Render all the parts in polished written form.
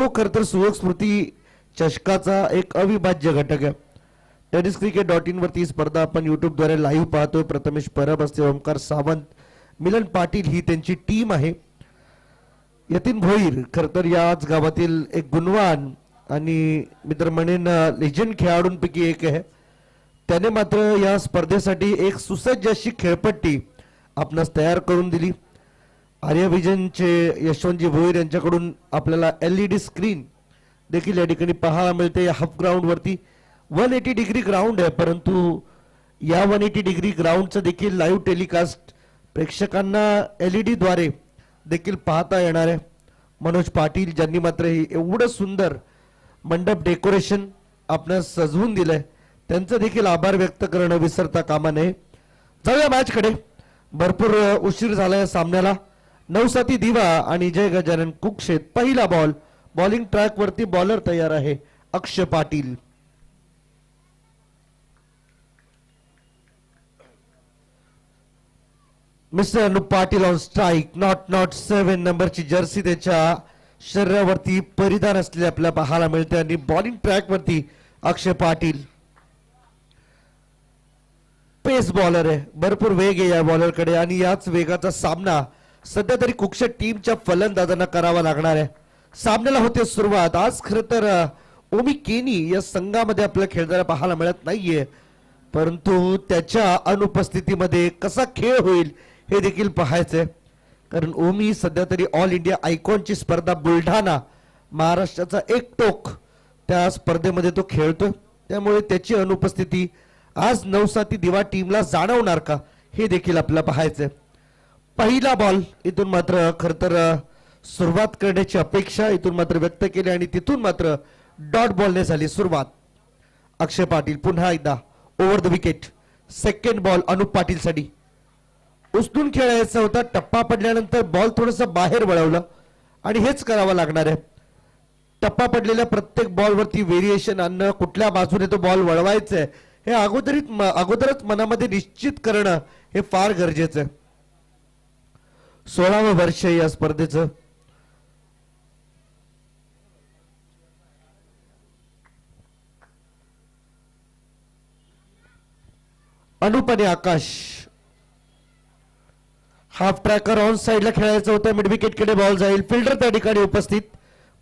तो खरं तर सुयोग स्मृती चषकाचा एक अविभाज्य घटक आहे. tenniscricket.in वरती स्पर्धा आपण युट्यूबद्वारे लाईव्ह पाहतोय. प्रथमेश परब असते, ओमकार सावंत, मिलन पाटील ही त्यांची टीम आहे. यतीन भोईर खरं तर याच गावातील एक गुणवान आणि मित्र म्हणेन लेजंड खेळाडूंपैकी एक आहे. त्याने मात्र या स्पर्धेसाठी एक सुसज्ज अशी खेळपट्टी आपणास तयार करून दिली. आर्यविजनचे यशवंतजी भोईर यांच्याकडून आपल्याला LED स्क्रीन देखील या ठिकाणी पाहायला मिळते. हाफ ग्राउंड वरती 180 डिग्री ग्राउंड आहे, परंतु या 180 डिग्री ग्राउंडचं देखील लाईव्ह टेलिकास्ट प्रेक्षकांना LED द्वारे देखील पाहता येणार आहे. मनोज पाटील ज्यांनी मात्र हे एवढं सुंदर मंडप डेकोरेशन आपणास सजवून दिलंय, त्यांचं देखील आभार व्यक्त करणं विसरता कामा नये. जाऊया मॅचकडे. भरपूर उशीर झाला या सामन्याला. नवसाती दिवा आणि जय गजानन कुक्षेत. पहिला बॉल. बॉलिंग ट्रॅक वरती बॉलर तयार आहे Akshay Patil. Mister Anup Patil on strike. Not 7 नंबरची जर्सी त्याच्या शरीरावरती परिधान असलेले आपल्याला पाहायला मिळते आणि बॉलिंग ट्रॅक वरती अक्षय पाटील पेस बॉलर आहे. भरपूर वेग आहे या बॉलरकडे आणि याच वेगाचा सामना सध्या तरी कुक्षेत टीमच्या फलंदाजांना करावा लागणार आहे. सामन्याला होते सुरुवात. आज खरं तर ओमी केनी या संघामध्ये आपल्याला खेळताना पाहायला मिळत नाहीये, परंतु त्याच्या अनुपस्थितीमध्ये कसा खेळ होईल हे देखील पाहायचंय. कारण ओमी सध्या तरी ऑल इंडिया आयकॉनची स्पर्धा बुलढाणा महाराष्ट्राचा एक टोक त्या स्पर्धेमध्ये तो खेळतोय, त्यामुळे त्याची अनुपस्थिती आज नवसाती दिवा टीमला जाणवणार का हे देखील आपल्याला पाहायचंय. पहिला बॉल इथून मात्र खर तर सुरुवात करण्याची अपेक्षा इथून मात्र व्यक्त केली आणि तिथून मात्र डॉट बॉलने झाली सुरुवात. अक्षय पाटील पुन्हा एकदा over the wicket. Second ball Anup Patil साठी. उचलून खेळायचा होता. टप्पा पडल्यानंतर बॉल थोडस बाहेर वळवलं आणि हेच करावं लागणार आहे. टप्पा पडलेल्या प्रत्येक बॉल वरती व्हेरिएशन आणणं, कुठल्या बाजूने तो बॉल वळवायचा हे अगोदरच मनामध्ये निश्चित करणं हे फार गरजेचं आहे. 16वं वर्ष या स्पर्धेचं. अनुप आणि आकाश. हाफ ट्रॅकर ऑन साइडला खेळायचं होतं. मिड विकेट कडे बॉल जाईल. फिल्डर त्या ठिकाणी उपस्थित.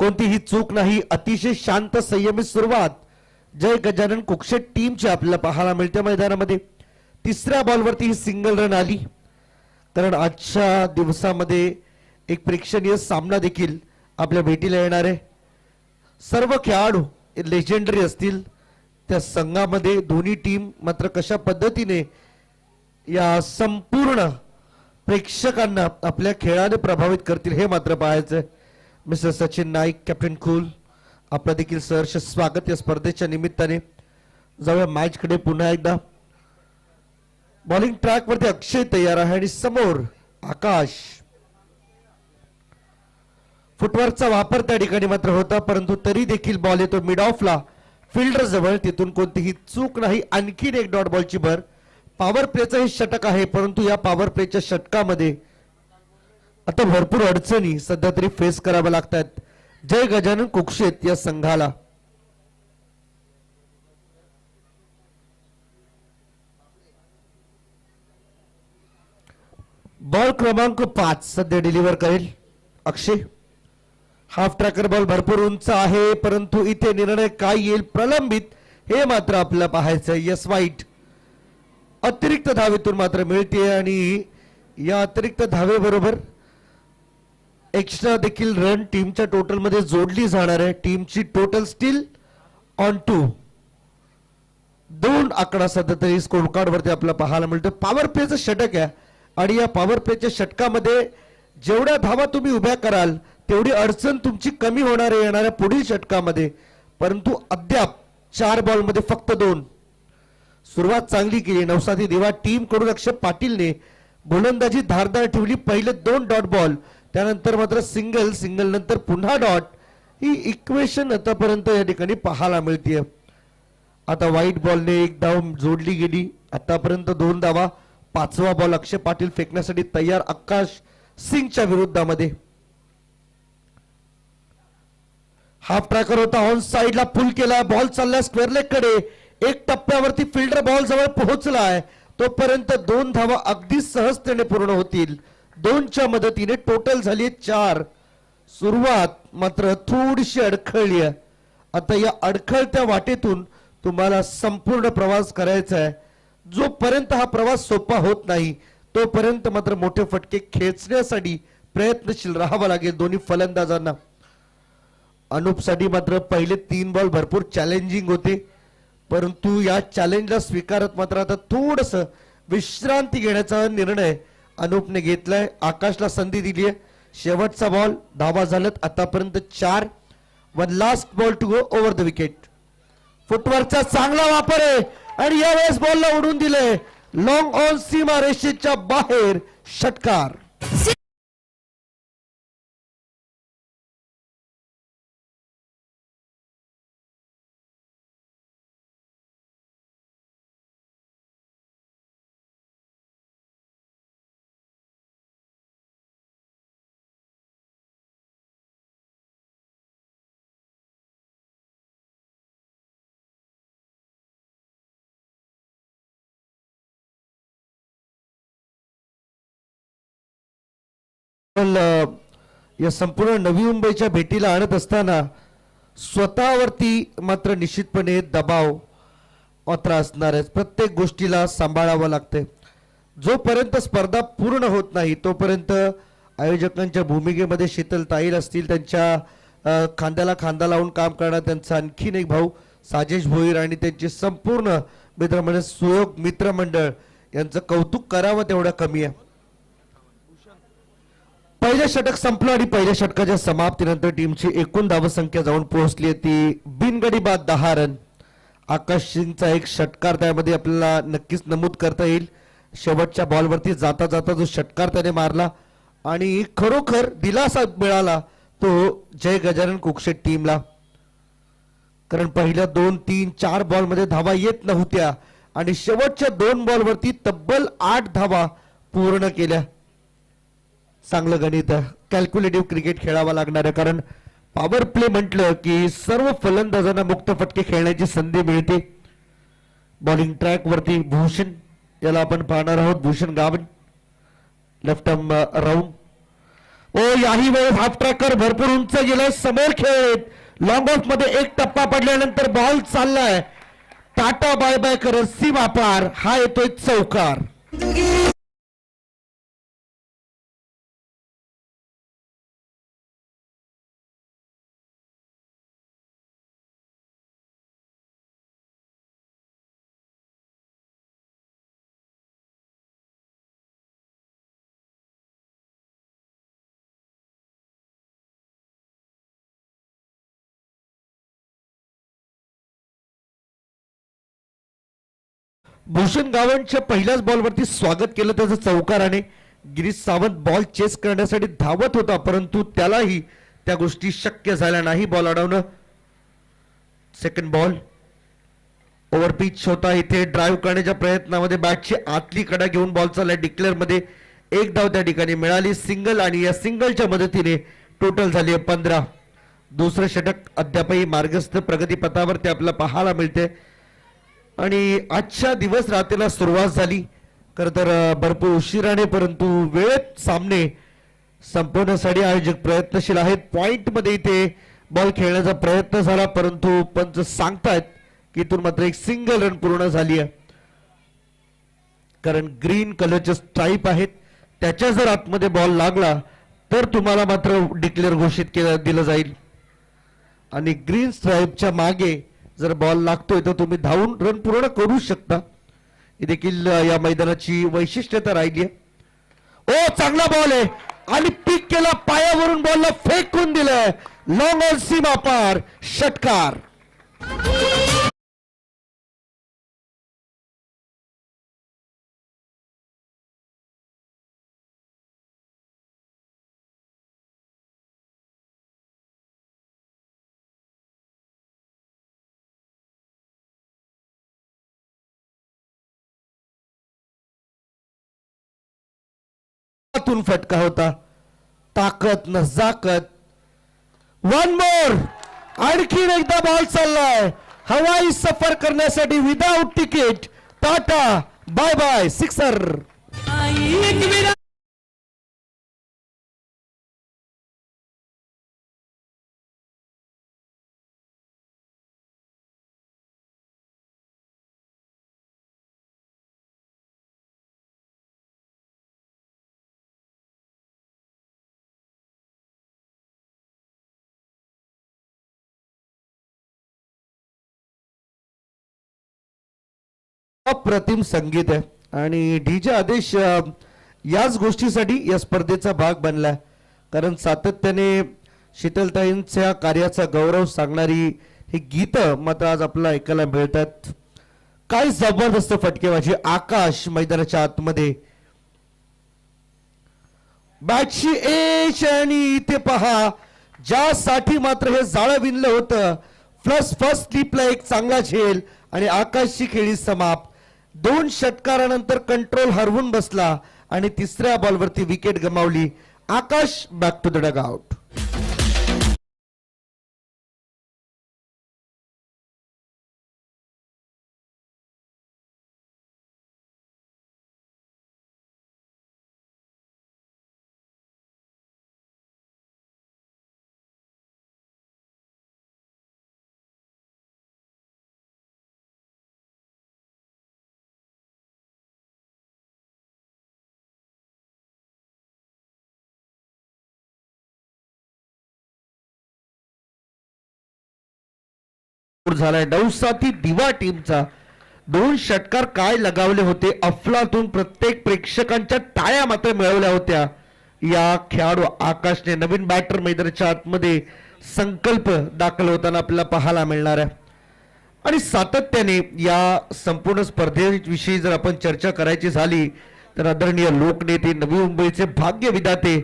कोणतीही चूक नाही. अतिशय शांत संयमित सुरुवात जय गजानन कुक्षेट टीमची आपल्याला पाहायला मिळते मैदानामध्ये. तिसऱ्या बॉलवरती ही सिंगल रन आली. कारण आजच्या दिवसामध्ये एक प्रेक्षणीय सामना देखील आपल्या भेटीला येणार आहे. सर्व खेळाडू लेजेंडरी असतील त्या संघामध्ये. दोन्ही टीम मात्र कशा पद्धतीने या संपूर्ण प्रेक्षकांना आपल्या खेळाने प्रभावित करतील हे मात्र पाहायचंय. Mister Sachin Naik, captain cool, आपलं देखील सहर्ष स्वागत या स्पर्धेच्या निमित्ताने. जाऊया मॅच कडे पुन्हा एकदा. बॉलिंग ट्रॅक वरती अक्षय तयार आहे आणि समोर आकाश. फुटवर्कचा वापर त्या ठिकाणी मात्र होता, परंतु तरी देखील बॉल येतो मिड ऑफला फिल्डर जवळ. तिथून कोणतीही चूक नाही. आणखीन एक डॉट बॉलची भर. पॉवर प्लेचं हे षटक आहे, परंतु या पॉवर प्लेच्या षटकामध्ये आता भरपूर अडचणी सध्या तरी फेस कराव्या लागतात जय गजानन कुक्षेत या संघाला. बॉल क्रमांक 5 सध्या डिलिव्हर करेल अक्षय. हाफ ट्रॅकर बॉल भरपूर उंच आहे, परंतु इथे निर्णय काय येईल प्रलंबित हे मात्र आपल्याला पाहायचंय. यस वाईट. अतिरिक्त धावेतून मात्र मिळते आणि या अतिरिक्त धावेबरोबर एक्स्ट्रा देखील रन टीमच्या टोटल मध्ये जोडली जाणार आहे. टीमची टोटल स्टील ऑन 2. 2 आकडा सध्या तरी स्कोर कार्ड वरती आपल्याला पाहायला मिळतो. पॉवर प्लेचं षटक आहे आणि या पॉवर प्लेच्या षटकामध्ये जेवढ्या धावा तुम्ही उभ्या कराल तेवढी अडचण तुमची कमी होणार आहे येणाऱ्या पुढील षटकामध्ये. परंतु अद्याप 4 बॉल मध्ये फक्त 2. सुरुवात चांगली केली नवसाती दिवा टीम कडून. अक्षय पाटीलने गोलंदाजी धारदार ठेवली. पहिले 2 डॉट बॉल, त्यानंतर मात्र सिंगल नंतर पुन्हा डॉट. ही इक्वेशन आतापर्यंत या ठिकाणी पाहायला मिळते. आता व्हाईट बॉलने एक धाव जोडली गेली. आतापर्यंत 2 धावा. 5वा बॉल अक्षय पाटील फेकण्यासाठी तयार आकाश सिंगच्या विरोधामध्ये. हाफ ट्रॅकर होता, ऑन साइडला पुल केला, बॉल चालला स्क्वेअर लेग कडे. एक टप्प्यावरती फिल्डर बॉल जवळ पोहोचलाय, तोपर्यंत 2 धावा अगदी सहजतेने पूर्ण होतील. 2च्या मदतीने टोटल झाली 4. सुरुवात मात्र थोडीशी अडखळली आहे. आता या अडखळत्या वाटेतून तुम्हाला संपूर्ण प्रवास करायचा आहे. जोपर्यंत हा प्रवास सोपा होत नाही तोपर्यंत मात्र मोठे फटके खेचण्यासाठी प्रयत्नशील राहावं लागेल दोन्ही फलंदाजांना. अनुपसाठी मात्र पहिले 3 बॉल भरपूर चॅलेंजिंग होते, परंतु या चॅलेंजला स्वीकारत मात्र आता थोडस विश्रांती घेण्याचा निर्णय अनुपने घेतलाय. आकाशला संधी दिली आहे. शेवटचा बॉल, धावा झाल्यात आतापर्यंत 4. One last ball to go over the wicket. फुटवर्कचा चांगला वापर आहे आणि यावेळेस बॉलला उडून दिले. लॉंग ऑन सीमा रेषेच्या बाहेर, षटकार. या संपूर्ण नवी मुंबईच्या भेटीला आणत असताना स्वतःवरती मात्र निश्चितपणे दबाव मात्र असणार आहे. प्रत्येक गोष्टीला सांभाळावं लागते. जोपर्यंत स्पर्धा पूर्ण होत नाही तोपर्यंत आयोजकांच्या भूमिकेमध्ये शीतल ताईल असतील, त्यांच्या खांद्याला खांदा लावून काम करणार त्यांचा आणखीन एक भाऊ साजेश भोईर आणि त्यांचे संपूर्ण मित्रमंडळ, सुयोग मित्रमंडळ यांचं कौतुक करावं तेवढं कमी आहे. पहिलं षटक संपलं आणि पहिल्या षटकाच्या समाप्तीनंतर टीमची एकूण धावसंख्या जाऊन पोहोचली ती बिनगडी बाद 10 रन. आकाश सिंगचा एक षटकार त्यामध्ये आपल्याला नक्कीच नमूद करता येईल. शेवटच्या बॉलवरती जाता जाता जो षटकार त्याने मारला आणि खरोखर दिलासा मिळाला तो जय गजानन कुकशेट टीमला. कारण पहिल्या 2, 3, 4 बॉलमध्ये धावा येत नव्हत्या आणि शेवटच्या 2 बॉलवरती तब्बल 8 धावा पूर्ण केल्या. चांगलं गणित, कॅल्क्युलेटिव्ह क्रिकेट खेळावा लागणार आहे. कारण पॉवर प्ले म्हटलं की सर्व फलंदाजांना मुक्त फटके खेळण्याची संधी मिळते. बॉलिंग ट्रॅक वरती भूषण, याला आपण पाहणार आहोत. भूषण गावन, लेफ्ट आर्म राऊंड. ओ याही वेळेस हाफ ट्रॅकर भरपूर उंच गेलाय, समोर खेळत. लॉंग ऑफ मध्ये एक टप्पा पडल्यानंतर बॉल चाललाय, टाटा बाय बाय करत सीमा पार. हा येतोय चौकार. भूषण गावंडच्या पहिल्याच बॉलवरती स्वागत केलं त्याचं चौकाराने. गिरीश सावंत बॉल चेस करण्यासाठी धावत होता, परंतु त्यालाही त्या गोष्टी शक्य झाल्या नाही बॉल अडवणं. सेकंड बॉल ओव्हर पिच होता. इथे ड्राईव्ह करण्याच्या प्रयत्नामध्ये बॅटची आतली कडा घेऊन बॉल चालला. डिक्लेअर मध्ये एक धाव त्या ठिकाणी मिळाली, सिंगल, आणि या सिंगलच्या मदतीने टोटल झाली 15. दुसरं षटक अद्यापही मार्गस्थ प्रगतीपथावरती आपल्याला पाहायला मिळते आणि आजच्या दिवस रात्रीला सुरुवात झाली. खरं तर भरपूर उशिराने परंतु वेळेत सामने संपवण्यासाठी आयोजक प्रयत्नशील आहेत. पॉइंट मध्ये इथे बॉल खेळण्याचा प्रयत्न झाला, परंतु पंच सांगतायत की इथून मात्र एक सिंगल रन पूर्ण झाली आहे. कारण ग्रीन कलरचे स्ट्राईप आहेत, त्याच्या जर आतमध्ये बॉल लागला तर तुम्हाला मात्र डिक्लेअर घोषित दिलं जाईल. आणि ग्रीन स्ट्राईपच्या मागे जर बॉल लागतोय तर तुम्ही धावून रन पूर्ण करू शकता. ही देखील या मैदानाची वैशिष्ट्यता राहिली आहे. ओ चांगला बॉल आहे आणि पिक केला, पायावरून बॉलला फेकून दिलंय. लॉंग ऑन सीमा पार, षटकार. फटका होता, ताकद नजाकत. वन मोर आणखीन एकदा बॉल चाललाय हवाई सफर करण्यासाठी without ticket. Tata bye bye sixer. अप्रतिम संगीत आहे आणि डीजे आदेश याच गोष्टीसाठी या स्पर्धेचा भाग बनलाय, कारण सातत्याने शीतलताईंच्या कार्याचा गौरव सांगणारी ही गीत मात्र आज आपल्याला ऐकायला मिळतात. काय जबरदस्त फटकेबाजी. आकाश मैदानाच्या आतमध्ये बॅटची एच आणि इथे पहा ज्यासाठी मात्र हे जाळं विणलं होतं. फर्स्ट स्लिपला एक चांगला झेल आणि आकाशची खेळी समाप्त. 2 षटकारानंतर कंट्रोल हरवून बसला आणि तिसऱ्या बॉलवरती विकेट गमावली. आकाश बॅक टू द डगआउट. झालाय नवसाती दिवा टीमचा. 2 षटकार काय लगावले होते अफलातून. प्रत्येक प्रेक्षकांच्या टाळ्या मात्र मिळवल्या होत्या. या खेळाडू आकाशने नवीन बॅटर मैदानाच्या आतमध्ये संकल्प दाखल होताना आपल्याला पाहायला मिळणार आहे. आणि सातत्याने या संपूर्ण स्पर्धेविषयी जर आपण चर्चा करायची झाली तर आदरणीय लोकनेते नवी मुंबईचे भाग्य विधाते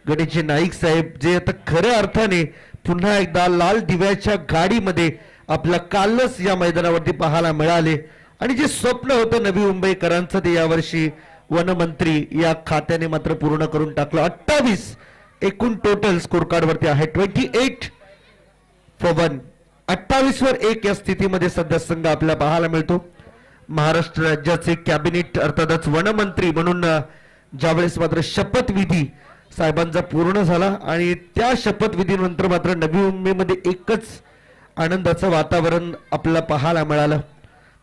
गणेशजी नाईक साहेब जे आता खऱ्या अर्थाने पुन्हा एकदा लाल दिव्याच्या गाडीमध्ये आपला कालच या मैदानावरती पाहायला मिळाले. आणि जे स्वप्न होतं नवी मुंबईकरांचं ते यावर्षी वनमंत्री या खात्याने मात्र पूर्ण करून टाकलं. 28 एकूण टोटल स्कोर कार्ड वरती आहे. 28 for 1. 28 वर 1 या स्थितीमध्ये सध्या संघ आपल्याला पाहायला मिळतो. महाराष्ट्र राज्याचे कॅबिनेट अर्थातच वनमंत्री म्हणून ज्यावेळेस मात्र शपथविधी साहेबांचा पूर्ण झाला आणि त्या शपथविधीनंतर मात्र नवी मुंबईमध्ये एकच आनंदाचं वातावरण आपल्याला पाहायला मिळालं,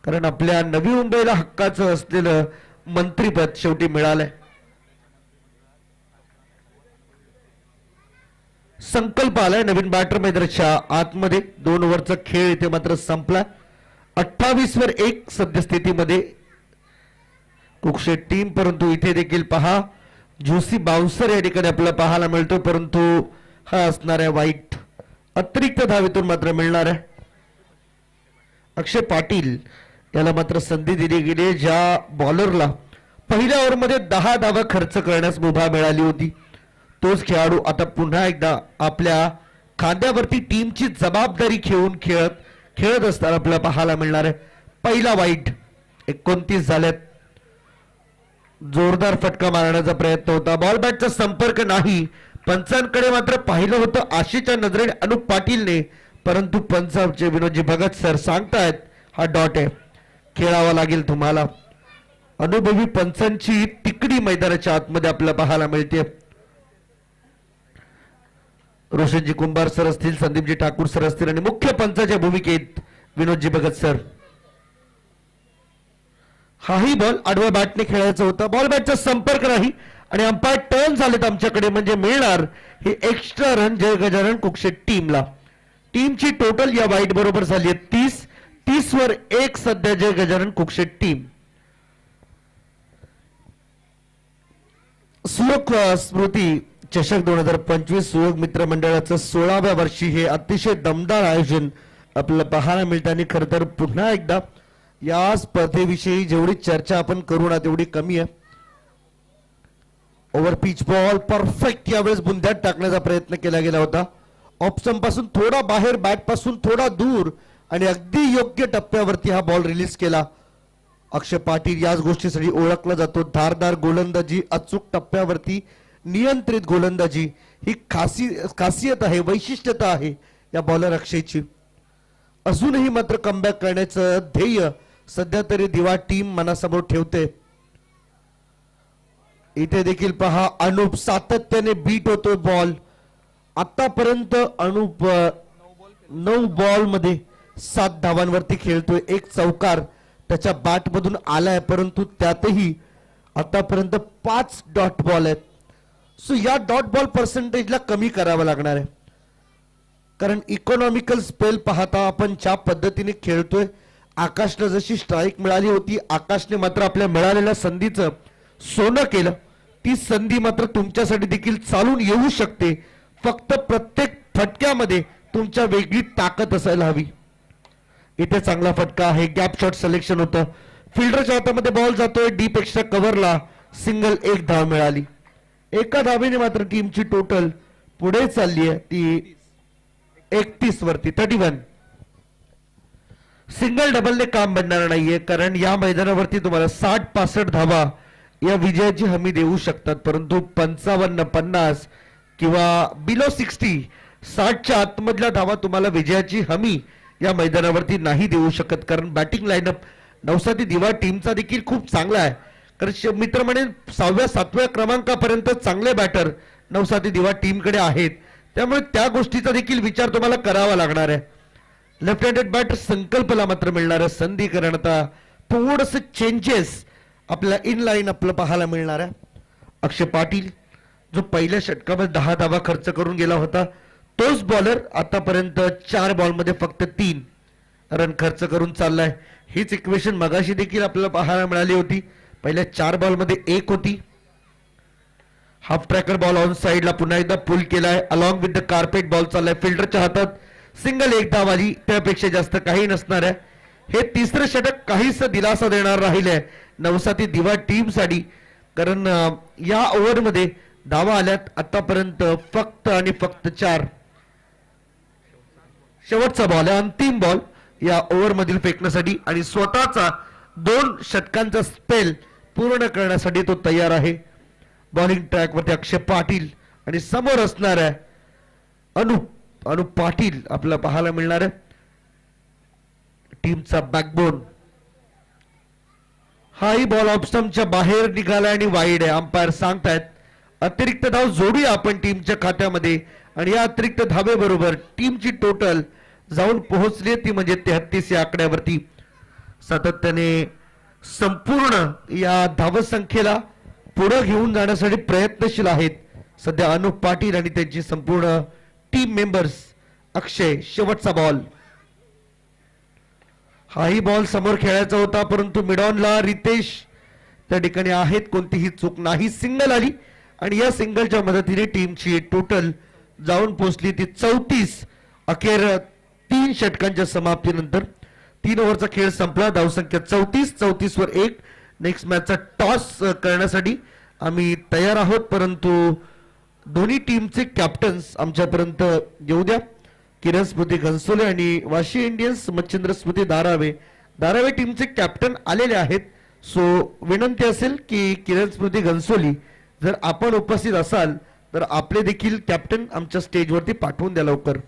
कारण आपल्या नवी मुंबईला हक्काचं असलेलं मंत्रीपद शेवटी मिळालंय. संकल्प आलाय नवीन बॅटर मैदानाच्या आतमध्ये. 2 ओव्हरचा खेळ इथे मात्र संपला. 28 वर 1 सद्यस्थितीमध्ये कुक्षे टीम. परंतु इथे देखील पहा ज्युसी बाउन्सर या ठिकाणी आपल्याला पाहायला मिळतो, परंतु हा असणार आहे वाईट. अतिरिक्त धावेतून मात्र मिळणार आहे. अक्षय पाटील याला मात्र संधी दिली गेली, ज्या बॉलरला पहिल्या ओव्हरमध्ये 10 धावा खर्च करण्यास मुभा मिळाली होती. तोच खेळाडू आता पुन्हा एकदा आपल्या खांद्यावरती टीमची जबाबदारी घेऊन खेळत असताना आपल्याला पाहायला मिळणार आहे. पहिला वाईट. 29 झाल्यात. जोरदार फटका मारण्याचा प्रयत्न होता. बॉल बॅटचा संपर्क नाही. पंचांकडे मात्र पाहिलं होतं आशेच्या नजरेने अनुप पाटीलने, परंतु पंचांचे विनोदजी भगत सर सांगतायत हा डॉट आहे, खेळावा लागेल तुम्हाला. अनुभवी पंचांची तिकडी मैदानाच्या आतमध्ये आपल्याला पाहायला मिळते. रोशनजी कुंभार सर असतील, संदीपजी ठाकूर सर असतील आणि मुख्य पंचाच्या भूमिकेत विनोदजी भगत सर. हाही बॉल आडव्या बॅटने खेळायचा होता. बॉल बॅटचा संपर्क नाही आणि अंपायर टर्न झालेत आमच्याकडे, म्हणजे मिळणार हे एक्स्ट्रा रन जय गजानन कुक्षे टीमला. टीमची टोटल या वाईट बरोबर झाली आहे 30. 30 वर 1 सध्या जय गजानन कुक्षे टीम. सुयोग स्मृती चषक 2025 सुयोग मित्र मंडळाचं 16व्या वर्षी हे अतिशय दमदार आयोजन आपल्याला पाहायला मिळतं. आणि खरं तर पुन्हा एकदा या स्पर्धेविषयी जेवढी चर्चा आपण करू ना तेवढी कमी आहे. ओव्हर पिच बॉल परफेक्ट यावेळेस बुंद्यात टाकण्याचा प्रयत्न केला गेला होता. ऑप्शन पासून थोडा बाहेर, बॅट पासून थोडा दूर आणि अगदी योग्य टप्प्यावरती हा बॉल रिलीज केला. अक्षय पाटील याच गोष्टीसाठी ओळखला जातो. धारदार गोलंदाजी, अचूक टप्प्यावरती नियंत्रित गोलंदाजी ही खासियत आहे, वैशिष्ट्यता आहे या बॉलर अक्षयची. अजूनही मात्र कमबॅक करण्याचं ध्येय सध्या तरी दिवा टीम मनासमोर ठेवते. इथे देखील पहा अनुप सातत्याने बीट होतोय बॉल. आतापर्यंत अनुप 9 बॉल मध्ये 7 धावांवरती खेळतोय. एक चौकार त्याच्या बॅट मधून आलाय, परंतु त्यातही आतापर्यंत 5 डॉट बॉल आहेत. सो या डॉट बॉल पर्सेंटेजला कमी करावं लागणार आहे, कारण इकॉनॉमिकल स्पेल पाहता आपण ज्या पद्धतीने खेळतोय. आकाशला जशी स्ट्राईक मिळाली होती, आकाशने मात्र आपल्या मिळालेल्या संधीचं सोनं केलं. ती संधी मात्र तुमच्यासाठी देखील चालून येऊ शकते. फक्त प्रत्येक फटक्यामध्ये तुमच्या वेगळी ताकद असायला हवी. इथे चांगला फटका आहे, गॅप शॉट सिलेक्शन होतं. फिल्डरच्या हातामध्ये बॉल जातोय डीप एक्स्ट्रा कव्हरला. सिंगल, 1 धाव मिळाली. एका धावेने मात्र टीमची टोटल पुढे चालली आहे ती 31 वरती. 31. सिंगल डबलने काम बनणार नाहीये, कारण या मैदानावरती तुम्हाला 60-65 धावा या विजयाची हमी देऊ शकतात, परंतु 55-50 किंवा बिलो 60च्या आतमधल्या धावा तुम्हाला विजयाची हमी या मैदानावरती नाही देऊ शकत. कारण बॅटिंग लाईनअप नवसाती दिवा टीमचा देखील खूप चांगला आहे. कारण मित्र म्हणेन 6व्या-7व्या क्रमांकापर्यंत चांगले बॅटर नवसाती दिवा टीमकडे आहेत. त्यामुळे त्या गोष्टीचा देखील विचार तुम्हाला करावा लागणार आहे. लेफ्ट हँडेड बॅटर संकल्पला मात्र मिळणार आहे संधी, कारण आता थोडस चेंजेस आपल्याला इन लाईन आपलं पाहायला मिळणार आहे. अक्षय पाटील जो पहिल्या षटकामध्ये 10 धावा खर्च करून गेला होता, तोच बॉलर आतापर्यंत 4 बॉलमध्ये फक्त 3 रन खर्च करून चाललाय. हीच इक्वेशन मगाशी देखील आपल्याला पाहायला मिळाली होती. पहिल्या 4 बॉलमध्ये 1 होती. हाफ ट्रॅकर बॉल ऑन साइडला पुन्हा एकदा पुल केलाय. Along with the carpet ball चाललाय फिल्डरच्या हातात. सिंगल, 1 धाव आली. त्यापेक्षा जास्त काही नसणार आहे. हे तिसरं षटक काहीच दिलासा देणार राहिले नवसाती दिवा टीम साठी, कारण या ओव्हरमध्ये धावा आल्यात आतापर्यंत फक्त आणि फक्त 4. शेवटचा बॉल आहे, अंतिम बॉल या ओव्हर मधील फेकण्यासाठी, आणि स्वतःचा 2 षटकांचा स्पेल पूर्ण करण्यासाठी तो तयार आहे. बॉलिंग ट्रॅक वरती अक्षय पाटील आणि समोर असणार आहे अनुप पाटील आपल्याला पाहायला मिळणार आहे, टीमचा बॅकबोन. हाही बॉल ऑफ स्टंपच्या बाहेर निघाला आणि वाईड आहे. अंपायर सांगतायत अतिरिक्त धाव जोडूया आपण टीमच्या खात्यामध्ये, आणि या अतिरिक्त धावेबरोबर टीमची टोटल जाऊन पोहोचली ती म्हणजे 33 या आकड्यावरती. सातत्याने संपूर्ण या धावसंख्येला पुढे घेऊन जाण्यासाठी प्रयत्नशील आहेत सध्या अनुप पाटील आणि त्यांची संपूर्ण टीम मेंबर्स. अक्षय, शेवटचा बॉल. हाही बॉल समोर खेळायचा होता, परंतु मिडॉनला रितेश त्या ठिकाणी आहेत, कोणतीही चूक नाही. सिंगल आली आणि या सिंगलच्या मदतीने टीमची टोटल जाऊन पोहोचली ती 34. अखेर 3 षटकांच्या समाप्तीनंतर 3 ओव्हरचा खेळ संपला. धावसंख्या 34 वर 1. नेक्स्ट मॅचचा टॉस करण्यासाठी आम्ही तयार आहोत, परंतु दोन्ही टीमचे कॅप्टन्स आमच्यापर्यंत येऊ द्या. किरण स्मृती घनसोले आणि वाशी इंडियन्स मच्छिंद्र स्मृती धारावे टीमचे कॅप्टन आलेले आहेत. सो विनंती असेल की किरण स्मृती घनसोली, जर आपण उपस्थित असाल तर आपले देखील कॅप्टन आमच्या स्टेजवरती पाठवून द्या लवकर.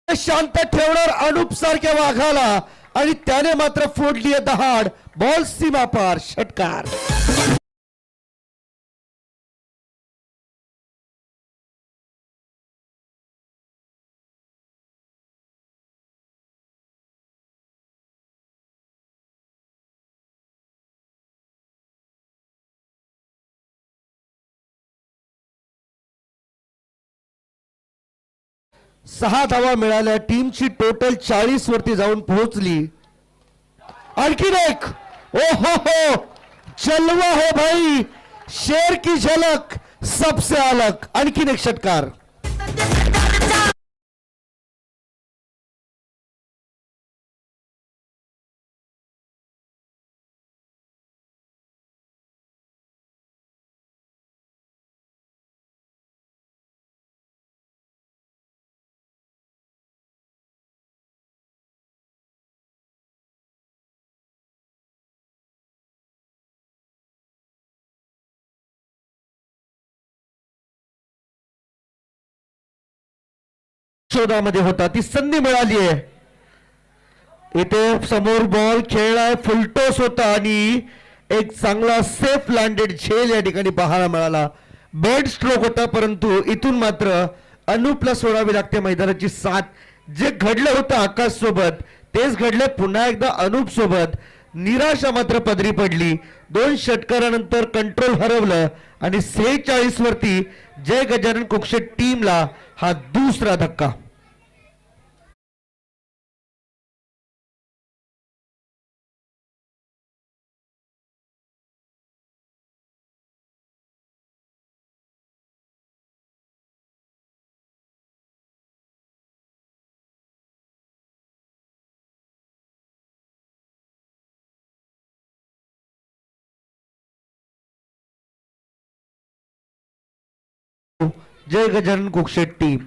शांत ठेवणार अनुप सारख्या वाघाला, आणि त्याने मात्र फोडली दहाड. बॉल सीमा पार, षटकार. 6 धावा मिळाल्या, टीमची टोटल 40 वरती जाऊन पोहोचली. आणखीन एक, ओ हो, जलवा है भाई, शेर की झलक सबसे अलग. आणखीन एक षटकार. शोधामध्ये होता, ती संधी मिळाली आहे. इथे समोर बॉल खेळलाय, फुलटॉस होता आणि एक चांगला सेफ लँडेड झेल या ठिकाणी पाहायला मिळाला. बेड स्ट्रोक होता, परंतु इथून मात्र अनुपला सोडावी लागते मैदानाची साथ. जे घडलं होतं आकाश सोबत तेच घडले पुन्हा एकदा अनुप सोबत. निराशा मात्र पदरी पडली. 2 षटकारानंतर कंट्रोल हरवलं आणि 46 वरती जय गजानन कुक्षे टीमला हा दुसरा धक्का. जय गजानन कुक्षे टीम.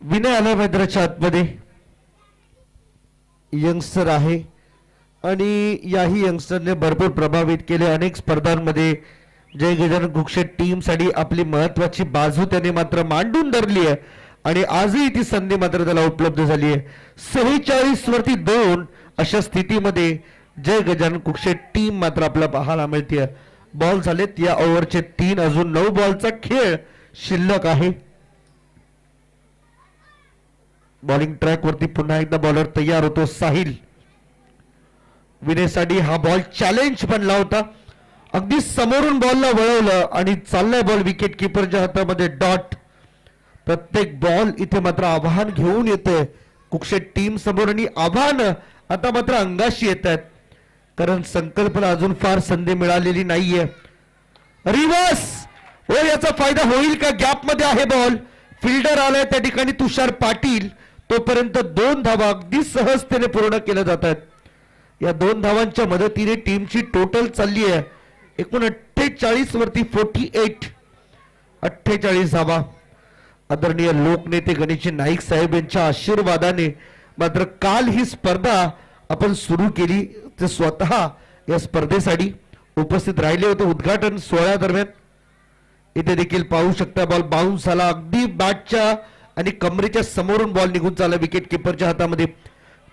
विनय आला मैदानाच्या आतमध्ये. यंगस्टर आहे आणि याही यंगस्टरने भरपूर प्रभावित केले. अनेक स्पर्धांमध्ये जय गजानन कुक्षे टीम साठी आपली महत्वाची बाजू त्याने मात्र मांडून धरली आहे आणि आजही ती संधी मात्र त्याला उपलब्ध झाली आहे. 46 वरती 2 अशा स्थितीमध्ये जय गजानन कुक्षे टीम मात्र आपल्याला पाहायला मिळते. बॉल झालेत या ओव्हरचे 3, अजून 9 बॉलचा खेळ शिल्लक आहे. बॉलिंग ट्रॅक वरती पुन्हा एकदा बॉलर तयार होतो साहिल. विनयसाठी हा बॉल चॅलेंज बनला होता. अगदी समोरून बॉलला वळवलं आणि चाललाय बॉल विकेट किपरच्या हातामध्ये डॉट. प्रत्येक बॉल इथे मात्र आव्हान घेऊन येतोय कुक्षे टीम समोर आणि आव्हान आता मात्र अंगाशी येत आहेत, कारण संकल्पना अजून फार संधी मिळालेली नाहीये. रिव्हर्स, ओ याचा फायदा होईल का? गॅप मध्ये आहे बॉल, फिल्डर आलाय त्या ठिकाणी तुषार पाटील. तोपर्यंत 2 धावा अगदी सहजतेने पूर्ण केल्या जातात. या 2 धावांच्या मदतीने टीमची टोटल चालली आहे एकूण 48 वरती 48 धावा. आदरणीय लोकनेते गणेशजी नाईक साहेब यांच्या आशीर्वादाने मात्र काल ही स्पर्धा आपण सुरू केली. ते स्वतः या स्पर्धेसाठी उपस्थित राहिले होते उद्घाटन सोहळ्या दरम्यान. इथे देखील पाहू शकता बॉल बाउन्स झाला, अगदी बॅटच्या आणि कमरेच्या समोरून बॉल निघून चालला विकेट किपरच्या हातामध्ये.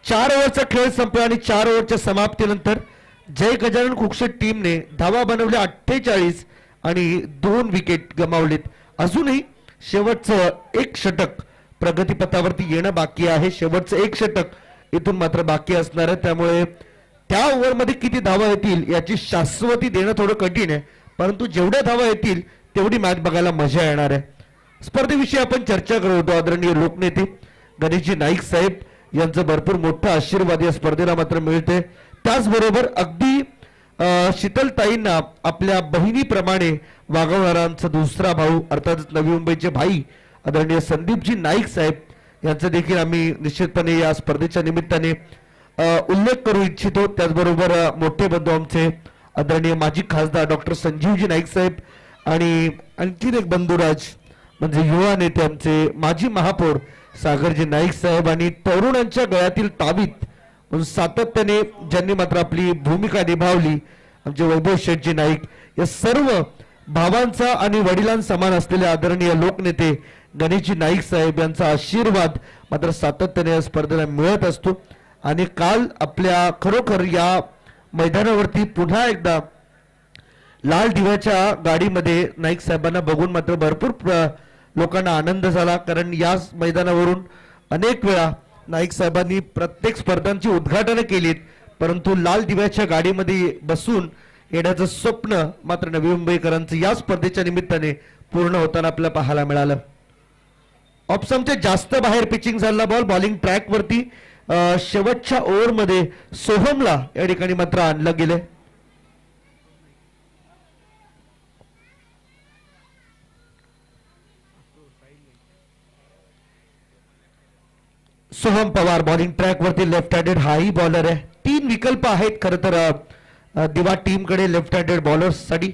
4 ओव्हरचा खेळ संपला आणि 4 ओव्हरच्या समाप्तीनंतर जय गजानन कुक्षे टीमने धावा बनवल्या 48 आणि 2 विकेट गमावलेत. अजूनही शेवटचं 1 षटक प्रगतीपथावरती येणं बाकी आहे. शेवटचं 1 षटक इथून मात्र बाकी असणार आहे, त्यामुळे त्या ओव्हरमध्ये किती धावा येतील याची शाश्वती देणं थोडं कठीण आहे, परंतु जेवढ्या धावा येतील तेवढी मॅच बघायला मजा येणार आहे. स्पर्धेविषयी आपण चर्चा करत होतो. आदरणीय लोकनेते गणेशजी नाईक साहेब यांचं भरपूर मोठा आशीर्वाद या स्पर्धेला मात्र मिळते. त्याचबरोबर अगदी शीतलताईंना आपल्या बहिणीप्रमाणे वागवणारा आमचा दुसरा भाऊ अर्थातच नवी मुंबईचे भाई आदरणीय संदीपजी नाईक साहेब यांचा देखील आम्ही निश्चितपणे या स्पर्धेच्या निमित्ताने उल्लेख करू इच्छितो. त्याचबरोबर मोठे बंधू आमचे आदरणीय माजी खासदार डॉक्टर संजीवजी नाईक साहेब आणि आणखीन एक बंधुराज म्हणजे युवा नेते आमचे माजी महापौर सागरजी नाईक साहेब आणि तरुणांच्या गळ्यातील तावीत म्हणून सातत्याने ज्यांनी मात्र आपली भूमिका निभावली आमचे वैभव शेठजी नाईक. या सर्व भावांचा आणि वडिलांसमान असलेले आदरणीय लोकनेते गणेशजी नाईक साहेब यांचा आशीर्वाद मात्र सातत्याने या स्पर्धेला मिळत असतो. आणि काल आपल्या खरोखर या मैदानावरती पुन्हा एकदा लाल दिव्याच्या गाडीमध्ये नाईक साहेबांना बघून मात्र भरपूर लोकांना आनंद झाला, कारण या मैदानावरून अनेक वेळा नाईक साहेबांनी प्रत्येक स्पर्धांची उद्घाटन केलीत, परंतु लाल दिव्याच्या गाडीमध्ये बसून येण्याचं स्वप्न मात्र नवी मुंबईकरांचं या स्पर्धेच्या निमित्ताने पूर्ण होताना आपल्याला पाहायला मिळालं. ऑप्शनच्या जास्त बाहेर पिचिंग झाला बॉल बॉलिंग ट्रॅक वरती शेवटच्या ओव्हरमध्ये सोहमला या ठिकाणी मात्र आणलं गेले. सोहम पवार बॉलिंग ट्रॅक वरती लेफ्ट हँडेड हाही बॉलर आहे. 3 विकल्प आहेत खरं तर दिवा टीम कडे लेफ्ट हँडेड बॉलर्स साठी.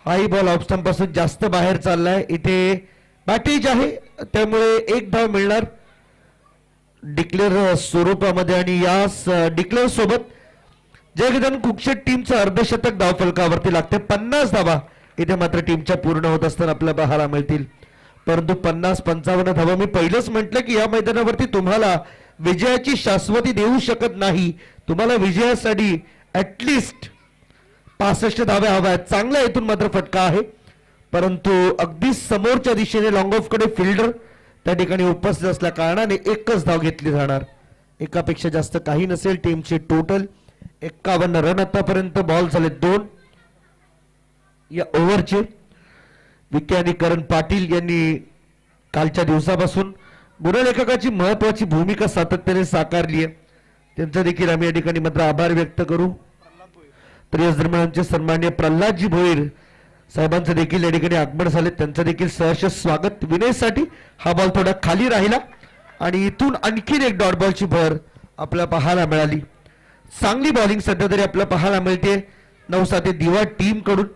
हाही बॉल ऑफ स्टंप पासून जास्त बाहेर चाललाय. इथे बॅटेज आहे त्यामुळे 1 धाव मिळणार डिक्लेअर स्वरूपामध्ये आणि या डिक्लेअर सोबत जयगजानन कुकशेट टीमचं अर्धशतक धाव फलकावरती लागते. 50 धावा इथे मात्र टीमच्या पूर्ण होत असताना आपल्याला पाहायला मिळतील. परंतु 50-55 धावा मी पहिलंच म्हटलं की या मैदानावरती तुम्हाला विजयाची शाश्वती देऊ शकत नाही. तुम्हाला विजयासाठी ऍटलिस्ट 65 धाव्या हव्या आहेत. चांगला इथून मात्र फटका आहे परंतु अगदी समोरच्या दिशेने लॉंग ऑफ कडे फिल्डर त्या ठिकाणी उपस्थित असल्या कारणाने एकच धाव घेतली जाणार. एकापेक्षा जास्त काही नसेल. टीमचे टोटल 51 रन आतापर्यंत. बॉल झाले 2 या ओव्हरचे. विखे आणि करण पाटील यांनी कालच्या दिवसापासून गुणलेखकाची महत्वाची भूमिका सातत्याने साकारली आहे. त्यांचा देखील आम्ही या ठिकाणी मात्र आभार व्यक्त करू. तर याच दरम्यान आमचे सन्माननीय प्रल्हादजी भोईर साहेबांचं देखील या ठिकाणी आगमन झाले. त्यांचं देखील सहर्ष स्वागत. विनयसाठी हा बॉल थोडा खाली राहिला आणि इथून आणखीन एक डॉट बॉलची भर आपल्याला पाहायला मिळाली. चांगली बॉलिंग सध्या तरी आपल्याला पाहायला मिळते. नवसाते दिवा टीम कडून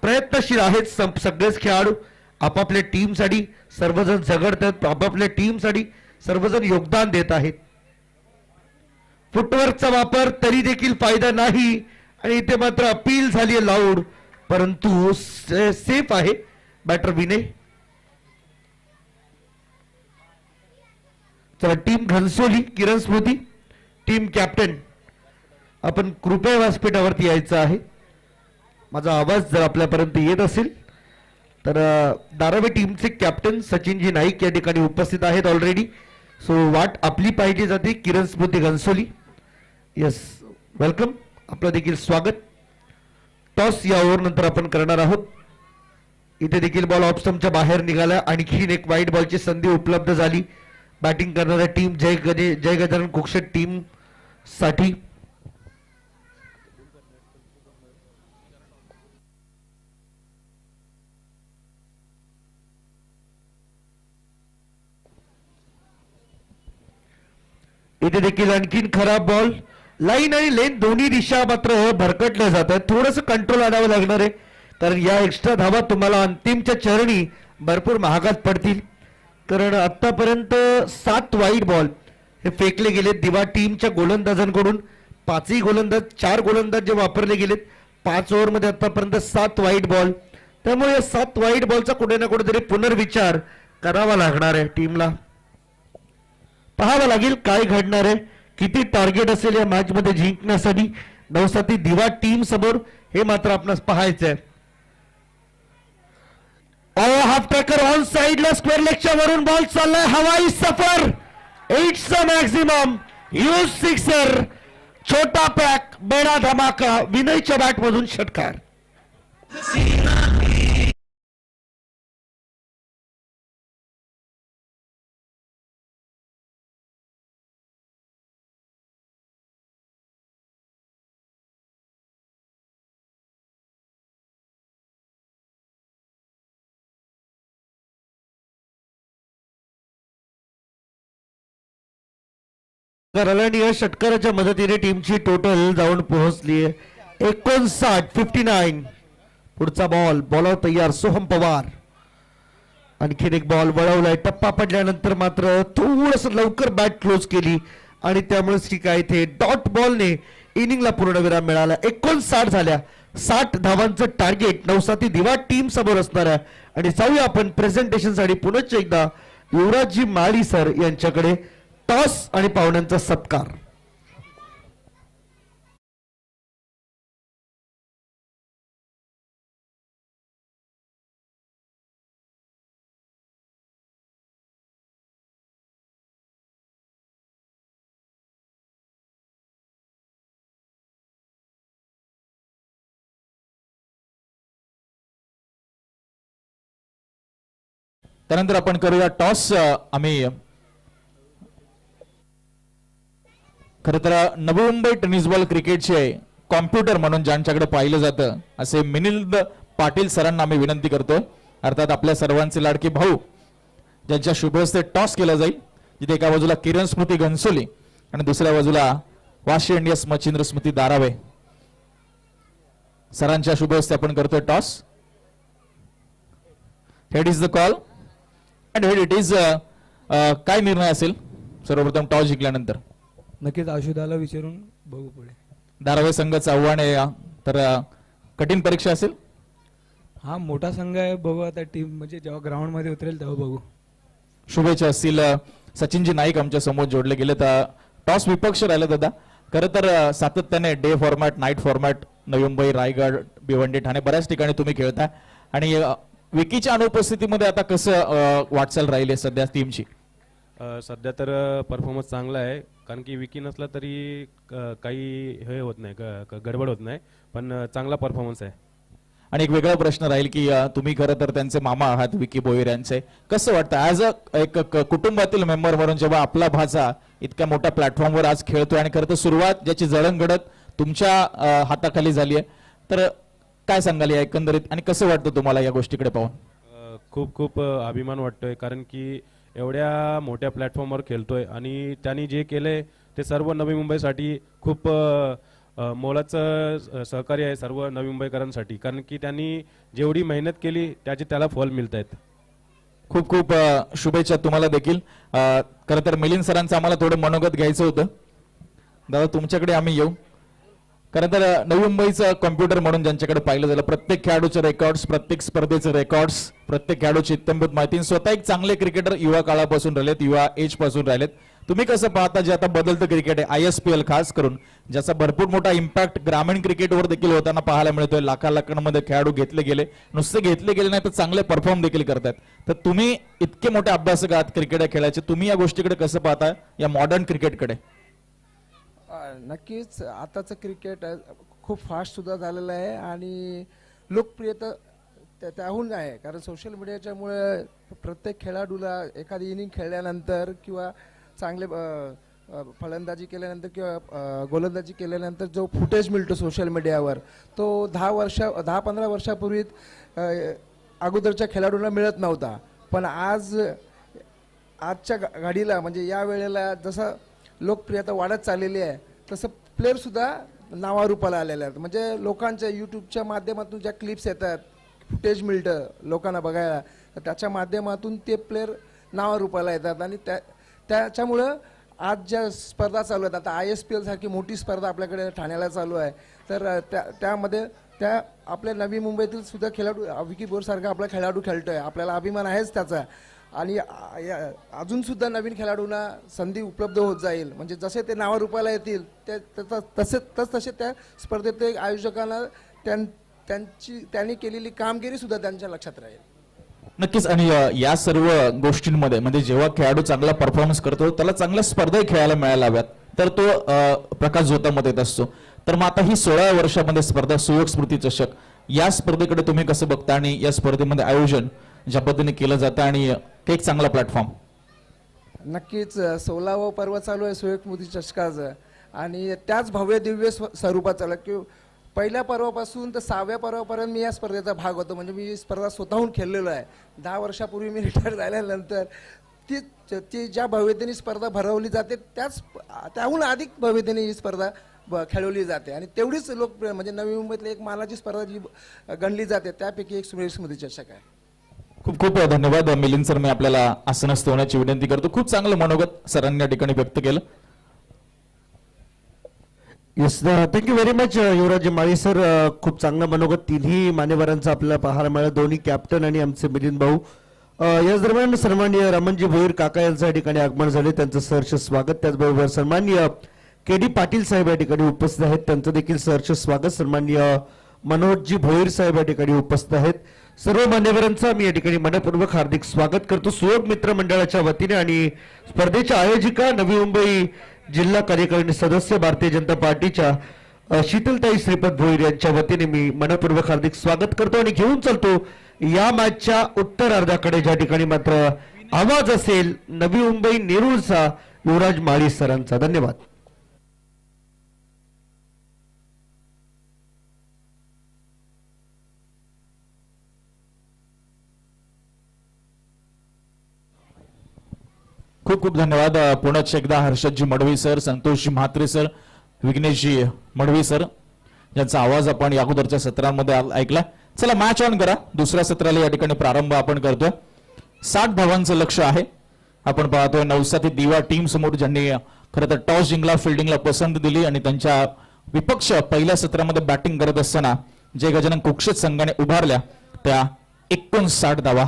प्रयत्नशील आहेत सगळेच खेळाडू. आपापल्या टीमसाठी सर्वजण झगडतात. आपापल्या टीमसाठी सर्वजण योगदान देत आहेत. फुटवर्कचा वापर तरी देखील फायदा नाही आणि इथे मात्र अपील झाली आहे लाऊड परंतु सेफ आहे बॅटर विनय. चला टीम घनसोली किरण स्मृती टीम कॅप्टन आपण कृपया व्यासपीठावरती यायचं आहे. माझा आवाज जर आपल्यापर्यंत येत असेल तर धारावी टीमचे कॅप्टन सचिनजी नाईक या ठिकाणी उपस्थित आहेत ऑलरेडी. सो वाट आपली पाहिजे जाते. किरण स्मृती घनसोली यस वेलकम. आपलं देखील स्वागत. टॉस या ओव्हर नंतर आपण करणार आहोत. इथे देखील बॉल ऑफ स्टंपच्या बाहेर निघाला. आणखीन एक वाईट बॉलची संधी उपलब्ध झाली बॅटिंग करणाऱ्या टीम जय गजानन कुकशेट टीम साठी. इथे देखील आणखीन खराब बॉल. लाईन आणि लेन दोन्ही दिशा मात्र भरकटल्या जात आहेत. थोडंसं कंट्रोल आणावं लागणार आहे कारण या एक्स्ट्रा धावा तुम्हाला अंतिमच्या चरणी भरपूर महागात पडतील. कारण आतापर्यंत 7 वाईट बॉल हे फेकले गेले दिवा टीमच्या गोलंदाजांकडून. 5ही गोलंदाज 4 गोलंदाज जे वापरले गेलेत 5 ओव्हरमध्ये आतापर्यंत 7 वाईट बॉल. त्यामुळे या 7 वाईट बॉलचा कुठे ना कुठेतरी पुनर्विचार करावा लागणार आहे टीमला. पाहावं लागेल काय घडणार आहे. किती टार्गेट असेल या मॅच मध्ये जिंकण्यासाठी नवसाती दिवा टीम समोर हे मात्र आपणास पाहायचं आहे. हाफ ट्रॅकर ऑन साइडला स्क्वेअर लेगच्या वरून बॉल चाललाय. हवाई सफर. It's a maximum use sixer. छोटा पॅक बडा धमाका. विनयच्या बॅट मधून षटकार. आणि या षटकाराच्या मदतीने टीमची टोटल जाऊन पोहोचली आहे 59. पुढचा बॉल बॉलर तयार सोहम पवार. आणखीन एक बॉल वळवलाय. टप्पा पडल्यानंतर मात्र थोडस लवकर बॅट क्लोज केली आणि त्यामुळेच की काय इथे डॉट बॉलने इनिंगला पूर्णविराम मिळाला. 59 झाल्या. 60 धावांचं टार्गेट नवसाती दिवा टीम समोर असणार आहे. आणि जाऊया आपण प्रेझेंटेशन साठी पुनश्च एकदा युवराजजी माळी सर यांच्याकडे. टॉस आणि पाहुण्यांचा सत्कार. त्यानंतर आपण करूया टॉस. आम्ही खरं तर नवी मुंबई टेनिस बॉल क्रिकेटचे कॉम्प्युटर म्हणून ज्यांच्याकडे पाहिलं जातं असे मिलिंद पाटील सरांना आम्ही विनंती करतोय. अर्थात आपल्या सर्वांचे लाडके भाऊ ज्यांच्या शुभ हस्ते टॉस केला जाईल, जिथे एका बाजूला किरण स्मृती घनसोली आणि दुसऱ्या बाजूला वाशी इंडियस मच्छिंद्र स्मृती दारावे सरांच्या शुभ हस्ते आपण करतोय toss. Head is the call and head it is. काय निर्णय असेल सर्वप्रथम टॉस जिंकल्यानंतर? नक्कीच आशुदाला विचारून बघू पुढे. धारावी संघाचं आव्हान आहे तर कठीण परीक्षा असेल. हा मोठा संघ आहे, बघू आता टीम म्हणजे जेव्हा ग्राउंड मध्ये उतरेल तेव्हा बघू. शुभेच्छा असतील. सचिनजी नाईक आमच्या समोर जोडले गेले. तर टॉस विपक्ष राहिला दादा. खरं तर सातत्याने day format, night format, Navi Mumbai, Raigad, Bhiwandi, Thane बऱ्याच ठिकाणी तुम्ही खेळताय आणि विकीच्या अनुपस्थितीमध्ये आता कसं वाटचाल राहिली सध्या टीमची? सध्या तर परफॉर्मन्स चांगला आहे, कारण की विकी नसला तरी काही हे होत नाही, गडबड होत नाही, पण चांगला परफॉर्मन्स आहे. आणि एक वेगळा प्रश्न राहील की तुम्ही खरं तर त्यांचे मामा आहात विकी भोईर यांचे. कसं वाटतं ॲज अ एक कुटुंबातील मेंबर म्हणून जेव्हा आपला भाचा इतक्या मोठ्या प्लॅटफॉर्मवर आज खेळतोय आणि खरं तर सुरुवात ज्याची जडणघडत तुमच्या हाताखाली झाली आहे, तर काय सांगाल या एकंदरीत आणि कसं वाटतं तुम्हाला या गोष्टीकडे पाहून? खूप खूप अभिमान वाटतोय, कारण की एवढ्या मोठ्या प्लॅटफॉर्मवर खेळतोय आणि त्यांनी जे केलंय ते सर्व नवी मुंबईसाठी खूप मोलाचं सहकार्य आहे सर्व नवी मुंबईकरांसाठी, कारण की त्यांनी जेवढी मेहनत केली त्याचे त्याला फल मिळत आहेत. खूप खूप शुभेच्छा तुम्हाला देखील. खरं तर मिलिंद सरांचं आम्हाला थोडं मनोगत घ्यायचं होतं. दादा तुमच्याकडे आम्ही येऊ. खरं तर नवी मुंबईचं कॉम्प्युटर म्हणून ज्यांच्याकडे पाहिलं झालं, प्रत्येक खेळाडूचे रेकॉर्ड्स, प्रत्येक स्पर्धेचे रेकॉर्ड्स, प्रत्येक खेळाडूची इत्यंभूत माहिती, स्वतः एक चांगले क्रिकेटर युवा काळापासून राहिलेत, युवा एज पासून राहिलेत. तुम्ही कसं पाहता जे आता बदलतं क्रिकेट आहे, ISPL खास करून, ज्याचा भरपूर मोठा इम्पॅक्ट ग्रामीण क्रिकेटवर देखील होताना पाहायला मिळतोय. लाखांमध्ये खेळाडू घेतले गेले, नुसते घेतले गेले नाही तर चांगले परफॉर्म देखील करतात. तर तुम्ही इतके मोठे अभ्यासक आहात क्रिकेट खेळायचे, तुम्ही या गोष्टीकडे कसं पाहता या मॉडर्न क्रिकेटकडे? नक्कीच आताचं क्रिकेट खूप फास्ट सुद्धा झालेलं आहे आणि लोकप्रियता त्याहून आहे, कारण सोशल मीडियाच्यामुळे प्रत्येक खेळाडूला एखादी इनिंग खेळल्यानंतर किंवा चांगले फलंदाजी केल्यानंतर किंवा गोलंदाजी केल्यानंतर जो फुटेज मिळतो सोशल मीडियावर, तो 10-15 वर्षापूर्वी अगोदरच्या खेळाडूंना मिळत नव्हता. पण आजच्या घडीला म्हणजे या वेळेला जसं लोकप्रियता वाढत चाललेली आहे तसं प्लेअरसुद्धा नावारूपाला आलेले आहेत. म्हणजे लोकांच्या यूट्यूबच्या माध्यमातून ज्या क्लिप्स येतात, फुटेज मिळतं लोकांना बघायला, तर त्याच्या माध्यमातून ते प्लेअर नावारूपाला येतात आणि त्याच्यामुळं आज ज्या स्पर्धा चालू आहेत, आता ISPL सारखी मोठी स्पर्धा आपल्याकडे ठाण्याला चालू आहे, तर त्यामध्ये त्या आपल्या नवी मुंबईतील सुद्धा खेळाडू विकी भोईरसारखा आपला खेळाडू खेळतोय, आपल्याला अभिमान आहेच त्याचा. आणि अजून सुद्धा नवीन खेळाडूंना संधी उपलब्ध होत जाईल, म्हणजे जसे ते नावारूपाला येतील तसे त्या स्पर्धेत आयोजकांना त्यांनी केलेली कामगिरी सुद्धा त्यांच्या लक्षात राहील. नक्कीच. आणि या सर्व गोष्टींमध्ये म्हणजे जेव्हा खेळाडू चांगला परफॉर्मन्स करतो त्याला चांगल्या स्पर्धाही खेळायला मिळायला हव्यात, तर तो प्रकाश झोतामध्ये येत असतो. तर मग आता ही 16 वर्षामध्ये स्पर्धा सुयोग स्मृती चषक, या स्पर्धेकडे तुम्ही कसं बघता आणि या स्पर्धेमध्ये आयोजन ज्या पद्धतीने केलं जातं आणि ते एक चांगला प्लॅटफॉर्म? नक्कीच 16वं पर्व चालू आहे सुयोग स्मृती चषकाचं आणि त्याच भव्य दिव्य स्वरूपात चालू आहे की पहिल्या पर्वापासून तर 6व्या पर्वापर्यंत मी या स्पर्धेचा भाग होतो. म्हणजे मी स्वतःहून खेळलेलो आहे. 10 वर्षापूर्वी मी रिटायर झाल्यानंतर ती ज्या भव्यतेने स्पर्धा भरवली जाते त्याहून अधिक भव्यतेने ही स्पर्धा खेळवली जाते आणि तेवढीच लोकप्रिय म्हणजे नवी मुंबईतली एक मानाची स्पर्धा जी गणली जाते त्यापैकी एक सुयोग स्मृती चषक आहे. खूप खूप धन्यवाद मिलिंद सर. मी आपल्याला आसनस्थ होण्याची विनंती करतो. खूप चांगलं मनोगत सरांनी या ठिकाणी व्यक्त केलं. येस, थँक्यू व्हेरी मच युवराज माळी सर. खूप चांगलं मनोगत तिन्ही मान्यवरांचं आपल्याला पाहायला मिळालं, दोन्ही कॅप्टन आणि आमचे मिलिंद भाऊ. याच दरम्यान सन्माननीय रमणजी भोईर काका यांचं या ठिकाणी आगमन झाले, त्यांचं सहर्ष स्वागत. त्याचबरोबर सन्माननीय KD पाटील साहेब या ठिकाणी उपस्थित आहेत, त्यांचं देखील सहर्ष स्वागत. सन्माननीय मनोहरजी भोईर साहेब या ठिकाणी उपस्थित आहेत. सर्व मान्यवरांचं मी या ठिकाणी मनपूर्वक हार्दिक स्वागत करतो सुयोग मित्र मंडळाच्या वतीने आणि स्पर्धेच्या आयोजिका नवी मुंबई जिल्हा कार्यकारिणी सदस्य भारतीय जनता पार्टीच्या शीतलताई श्रीपद भोईर यांच्या वतीने मी मनपूर्वक हार्दिक स्वागत करतो आणि घेऊन चालतो या मॅचच्या उत्तरार्धाकडे ज्या ठिकाणी मात्र आवाज असेल नवी मुंबई नेरूळचा युवराज माळी सरांचा. धन्यवाद. खूप खूप धन्यवाद. पुनश्च एकदा हर्षदजी Madavi sir, Santoshji Mhatre sir, विघ्नेशजी Madavi sir यांचा आवाज आपण या अगोदरच्या सत्रांमध्ये ऐकला. चला मॅच ऑन करा. दुसऱ्या सत्राला या ठिकाणी प्रारंभ आपण करतोय. 60 धावांचं लक्ष आहे. आपण पाहतोय नवसा ते दिवा टीम समोर ज्यांनी खरं तर टॉस जिंकला, फिल्डिंगला पसंत दिली आणि त्यांच्या विपक्ष पहिल्या सत्रामध्ये बॅटिंग करत असताना जे गजानन कुक्षित संघाने उभारल्या त्या 59 धावा.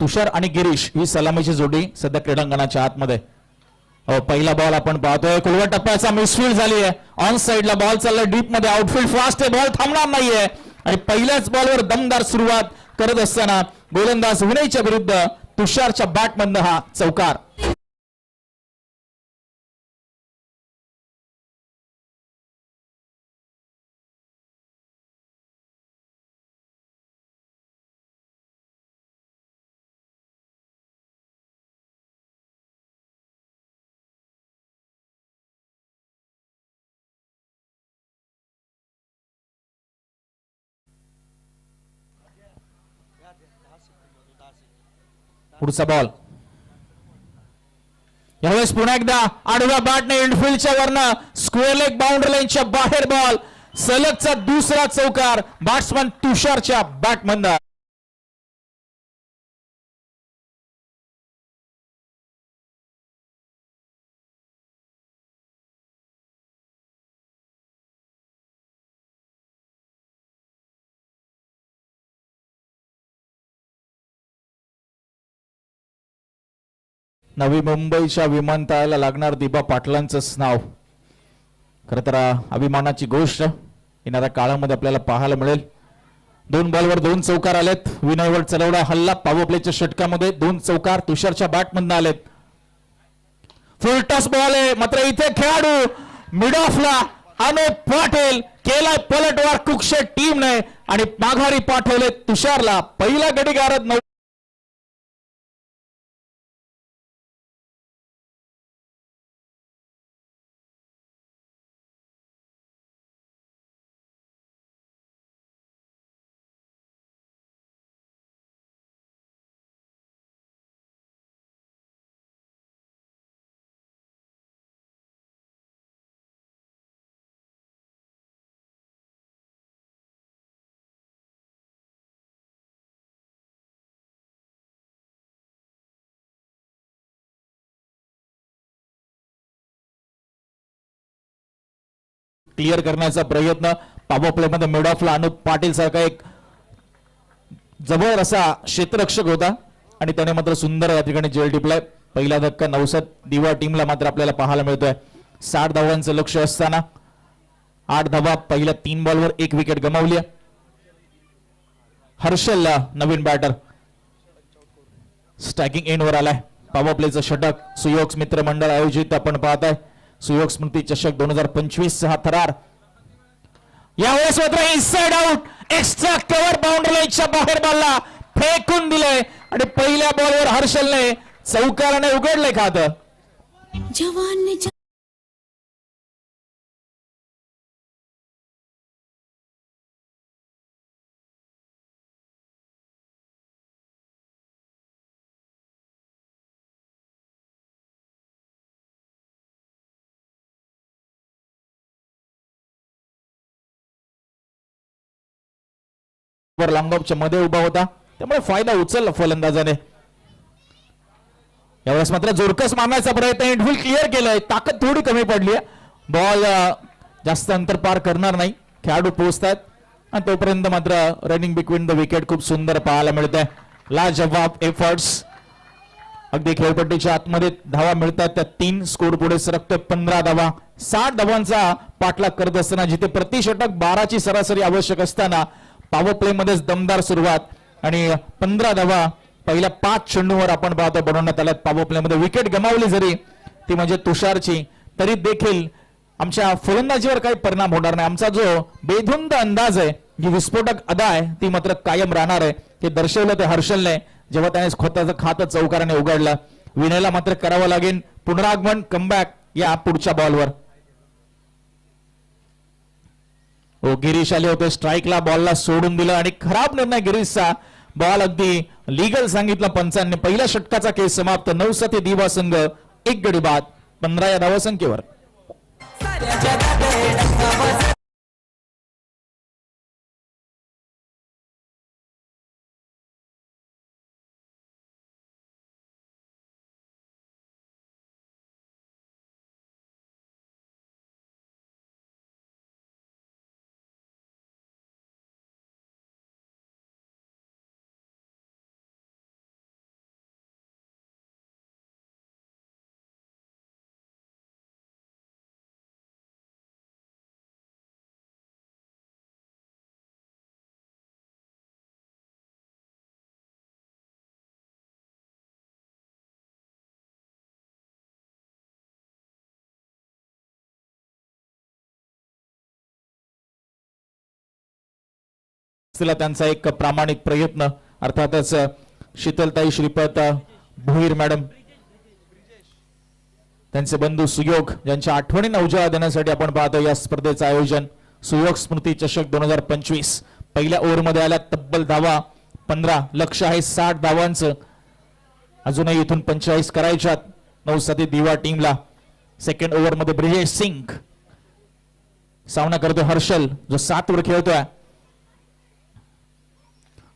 तुषार आणि गिरीश ही सलामीची जोडी सध्या क्रीडांगणाच्या आतमध्ये. पहिला बॉल आपण पाहतोय. कुलवा टप्प्याचा मिसफील्ड झाली आहे. ऑन साइडला बॉल चाललाय डीप मध्ये. आउटफील्ड फास्ट आहे. बॉल थांबणार नाहीये आणि पहिल्याच बॉलवर दमदार सुरुवात करत असताना गोलंदाज विनयच्या विरुद्ध तुषारच्या बॅटमधनं हा चौकार. पुढचा बॉल. यावेळेस पुन्हा एकदा आडव्या बॅटने इनफिल्डच्या वरनं स्क्वेअर लेग बाउंड्री लाईनच्या बाहेर बॉल. सलगचा दुसरा चौकार बॅट्समन तुषारच्या बॅटमधनं. नवी मुंबईच्या विमानतळाला लागणार दिबा पाटलांचंच नाव. खरं तर अभिमानाची गोष्ट येणाऱ्या काळामध्ये आपल्याला पाहायला मिळेल. 2 बॉलवर 2 चौकार आलेत. विनयवर चढवला हल्ला. पॉवर प्लेच्या षटकामध्ये 2 चौकार तुषारच्या बॅटमधनं आलेत. फुल टॉस बॉल आहे मात्र इथे खेळाडू मिड ऑफला अनुप पाटील केलाय पलटवार कुक्षेट टीमने आणि माघारी पाठवले तुषारला. पहिला गडीगारत क्लिअर करण्याचा प्रयत्न. पॉवर प्ले मध्ये मिड ऑफला अनुप पाटील सारखा एक जबर असा क्षेत्ररक्षक होता आणि त्याने मात्र सुंदर या ठिकाणी जेल टिपलाय. पहिला धक्का नवसात दिवा टीमला मात्र आपल्याला पाहायला मिळतोय. 60 धावांचं लक्ष असताना 8 धावा पहिल्या 3 बॉलवर 1 विकेट गमावली. हर्षलला नवीन बॅटर स्ट्रायकिंग एंडवर आलाय. पॉवर प्लेचं षटक सुयोग मित्र मंडळ आयोजित आपण पाहताय सुयोग स्मृती चषक 2025 हा थरार. यावेळेस मात्र inside out extra cover boundary लाईनच्या बाहेर बॉलला फेकून दिलंय आणि पहिल्या बॉलवर हर्षलने चौकाराने उघडले खातं. लॉंग ऑफच्या मध्ये उभा होता त्यामुळे फायदा उचलला फलंदाजाने. यावेळेस मात्र जोरकस मारण्याचा प्रयत्न. इनफिल्ड क्लिअर केलंय. ताकद थोडी कमी पडली आहे. बॉल जास्त अंतर पार करणार नाही. खेळाडू पोहोचतात आणि तोपर्यंत मात्र रनिंग बिटवीन द विकेट खूप सुंदर पाहायला मिळत आहे. लाजवाब एफर्ट्स. अगदी खेळपट्टीच्या आतमध्ये धावा मिळतात त्या 3 स्कोर पुढे सरकतोय 15 धावा. 60 धावांचा पाठलाग करत असताना जिथे प्रति षटक 12ची सरासरी आवश्यक असताना पॉवर प्ले मध्येच दमदार सुरुवात आणि 15 धावा पहिल्या 5 चेंडूवर आपण पाहतो बनवण्यात आल्यात. पॉवर प्ले मध्ये विकेट गमावली जरी ती म्हणजे तुषारची तरी देखील आमच्या फलंदाजीवर काही परिणाम होणार नाही. आमचा जो बेधुंद अंदाज आहे, जी विस्फोटक अदा आहे, ती मात्र कायम राहणार आहे. ते दर्शवलं ते हर्षलने जेव्हा त्याने स्वतःचं खातं चौकाराने उघडलं. विनयला मात्र करावं लागेल पुनरागमन कमबॅक या पुढच्या बॉलवर. गिरीश आले होते स्ट्राईकला, बॉलला सोडून दिलं आणि खराब निर्णय गिरीशचा. बॉल अगदी लीगल सांगितलं पंचांनी. पहिल्या षटकाचा खेळ समाप्त. 9-7 दिवा संघ 1 गडी बाद 15 या धावसंख्येवर. त्यांचा एक प्रामाणिक प्रयत्न. अर्थातच शीतलताई श्रीपत भोईर मॅडम, त्यांचे बंधू सुयोग, ज्यांच्या आठवणींना उजाळा देण्यासाठी आपण पाहतो या स्पर्धेचं आयोजन. सुयोग स्मृती चषक 2025. पहिल्या ओव्हरमध्ये आल्या तब्बल धावा 15. लक्ष आहे 60 धावांचं. अजूनही इथून 45 करायच्यात 9-7 दिवा टीमला. सेकंड ओव्हरमध्ये ब्रिजेश सिंग सामना करतोय हर्षल, जो 7 वर खेळतोय.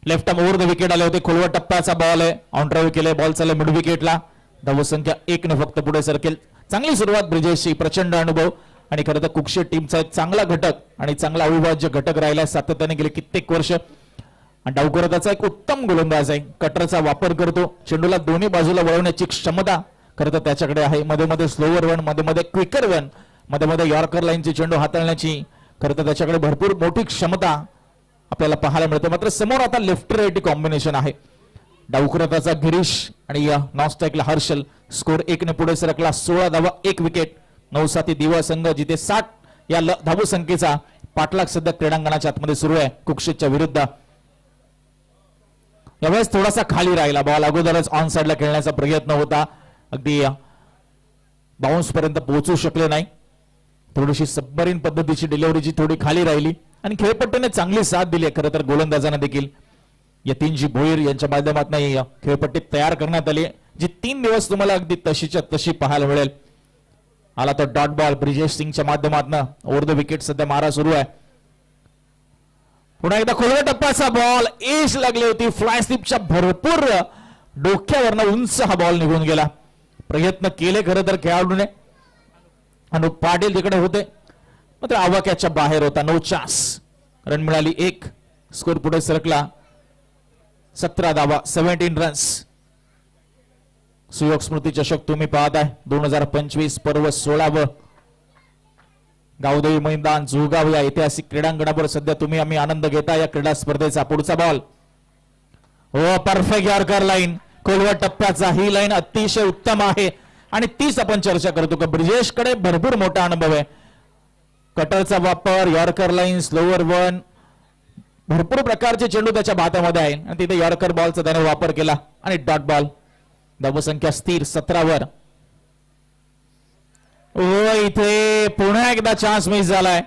Left arm over the wicket आले होते. खोलवा टप्प्याचा बॉल आहे. ऑन ड्राईव्ह केले. बॉल चालले मिड विकेटला. धावसंख्या 1 ने फक्त पुढे सरकेल. चांगली सुरुवात ब्रिजेशची. प्रचंड अनुभव आणि खरं तर कुक्षे टीमचा एक चांगला घटक आणि चांगला अविभाज्य घटक राहिला सातत्याने गेले कित्येक वर्ष. आणि डावकरताचा एक उत्तम गोलंदाज आहे. कटरचा वापर करतो. चेंडूला दोन्ही बाजूला वळवण्याची क्षमता खरं तर त्याच्याकडे आहे. मध्ये मध्ये स्लोवर वन, मध्ये मध्ये क्विकर वन, मध्ये मध्ये यॉर्कर लाईनची चेंडू हाताळण्याची खरं तर त्याच्याकडे भरपूर मोठी क्षमता आपल्याला पाहायला मिळते. मात्र समोर आता लेफ्ट राईट कॉम्बिनेशन आहे. डावकरताचा गिरीश आणि नॉन स्ट्राईकला हर्षल. स्कोर 1 ने पुढे सरकला. 16 धावा 1 विकेट. 9-7 दिवा संघ जिथे 60 या धावसंख्येचा पाठलाग सध्या क्रीडांगणाच्या आतमध्ये सुरू आहे कुक्षेच्या विरुद्ध. यावेळेस थोडासा खाली राहिला बॉल. अगोदरच ऑन साइडला खेळण्याचा प्रयत्न होता. अगदी बाउन्स पर्यंत पोहोचू शकले नाही. थोडीशी सबमरीन पद्धतीची डिलिव्हरीची थोडी खाली राहिली आणि खेळपट्टीने चांगली साथ दिली खरं तर गोलंदाजांना देखील. यतीनजी भोईर यांच्या माध्यमातून ही खेळपट्टी तयार करण्यात आली, जी 3 दिवस तुम्हाला अगदी तशीच्या तशी पाहायला मिळेल. आला तो डॉट बॉल ब्रिजेश सिंगच्या माध्यमातून. ओव्हर द विकेट सध्या मारा सुरू आहे. पुन्हा एकदा खोलव्या टप्प्याचा बॉल. एज लागली होती. फ्लाय स्लिपच्या भरपूर डोक्यावरनं उंच हा बॉल निघून गेला. प्रयत्न केले खरं तर खेळाडूने. अनुप पाटील तिकडे होते मात्र आवाक्याच्या बाहेर होता. 9 चान्स. रन मिळाली 1. स्कोर पुढे सरकला. 17 धावा 17 रन्स. सुयोग स्मृती चषक तुम्ही पाहताय 2025 पर्व 16व. गावदेवी मैदान जुळगाव या ऐतिहासिक क्रीडांगणावर सध्या तुम्ही आम्ही आनंद घेता या क्रीडा स्पर्धेचा. पुढचा बॉल. हो, परफेक्ट यॉर्कर लाईन. खोलवा टप्प्याचा. ही लाईन अतिशय उत्तम आहे आणि तीच आपण चर्चा करतो का ब्रिजेश कडे भरपूर मोठा अनुभव आहे. कटरचा वापर, यॉर्कर लाईन, स्लोवर वन, भरपूर प्रकारचे चेंडू त्याच्या भात्यामध्ये आहे आणि तिथे यॉर्कर बॉलचा त्याने वापर केला आणि डॉट बॉल. धावसंख्या स्थिर 17 वर. इथे पुन्हा एकदा चान्स मिस झालाय.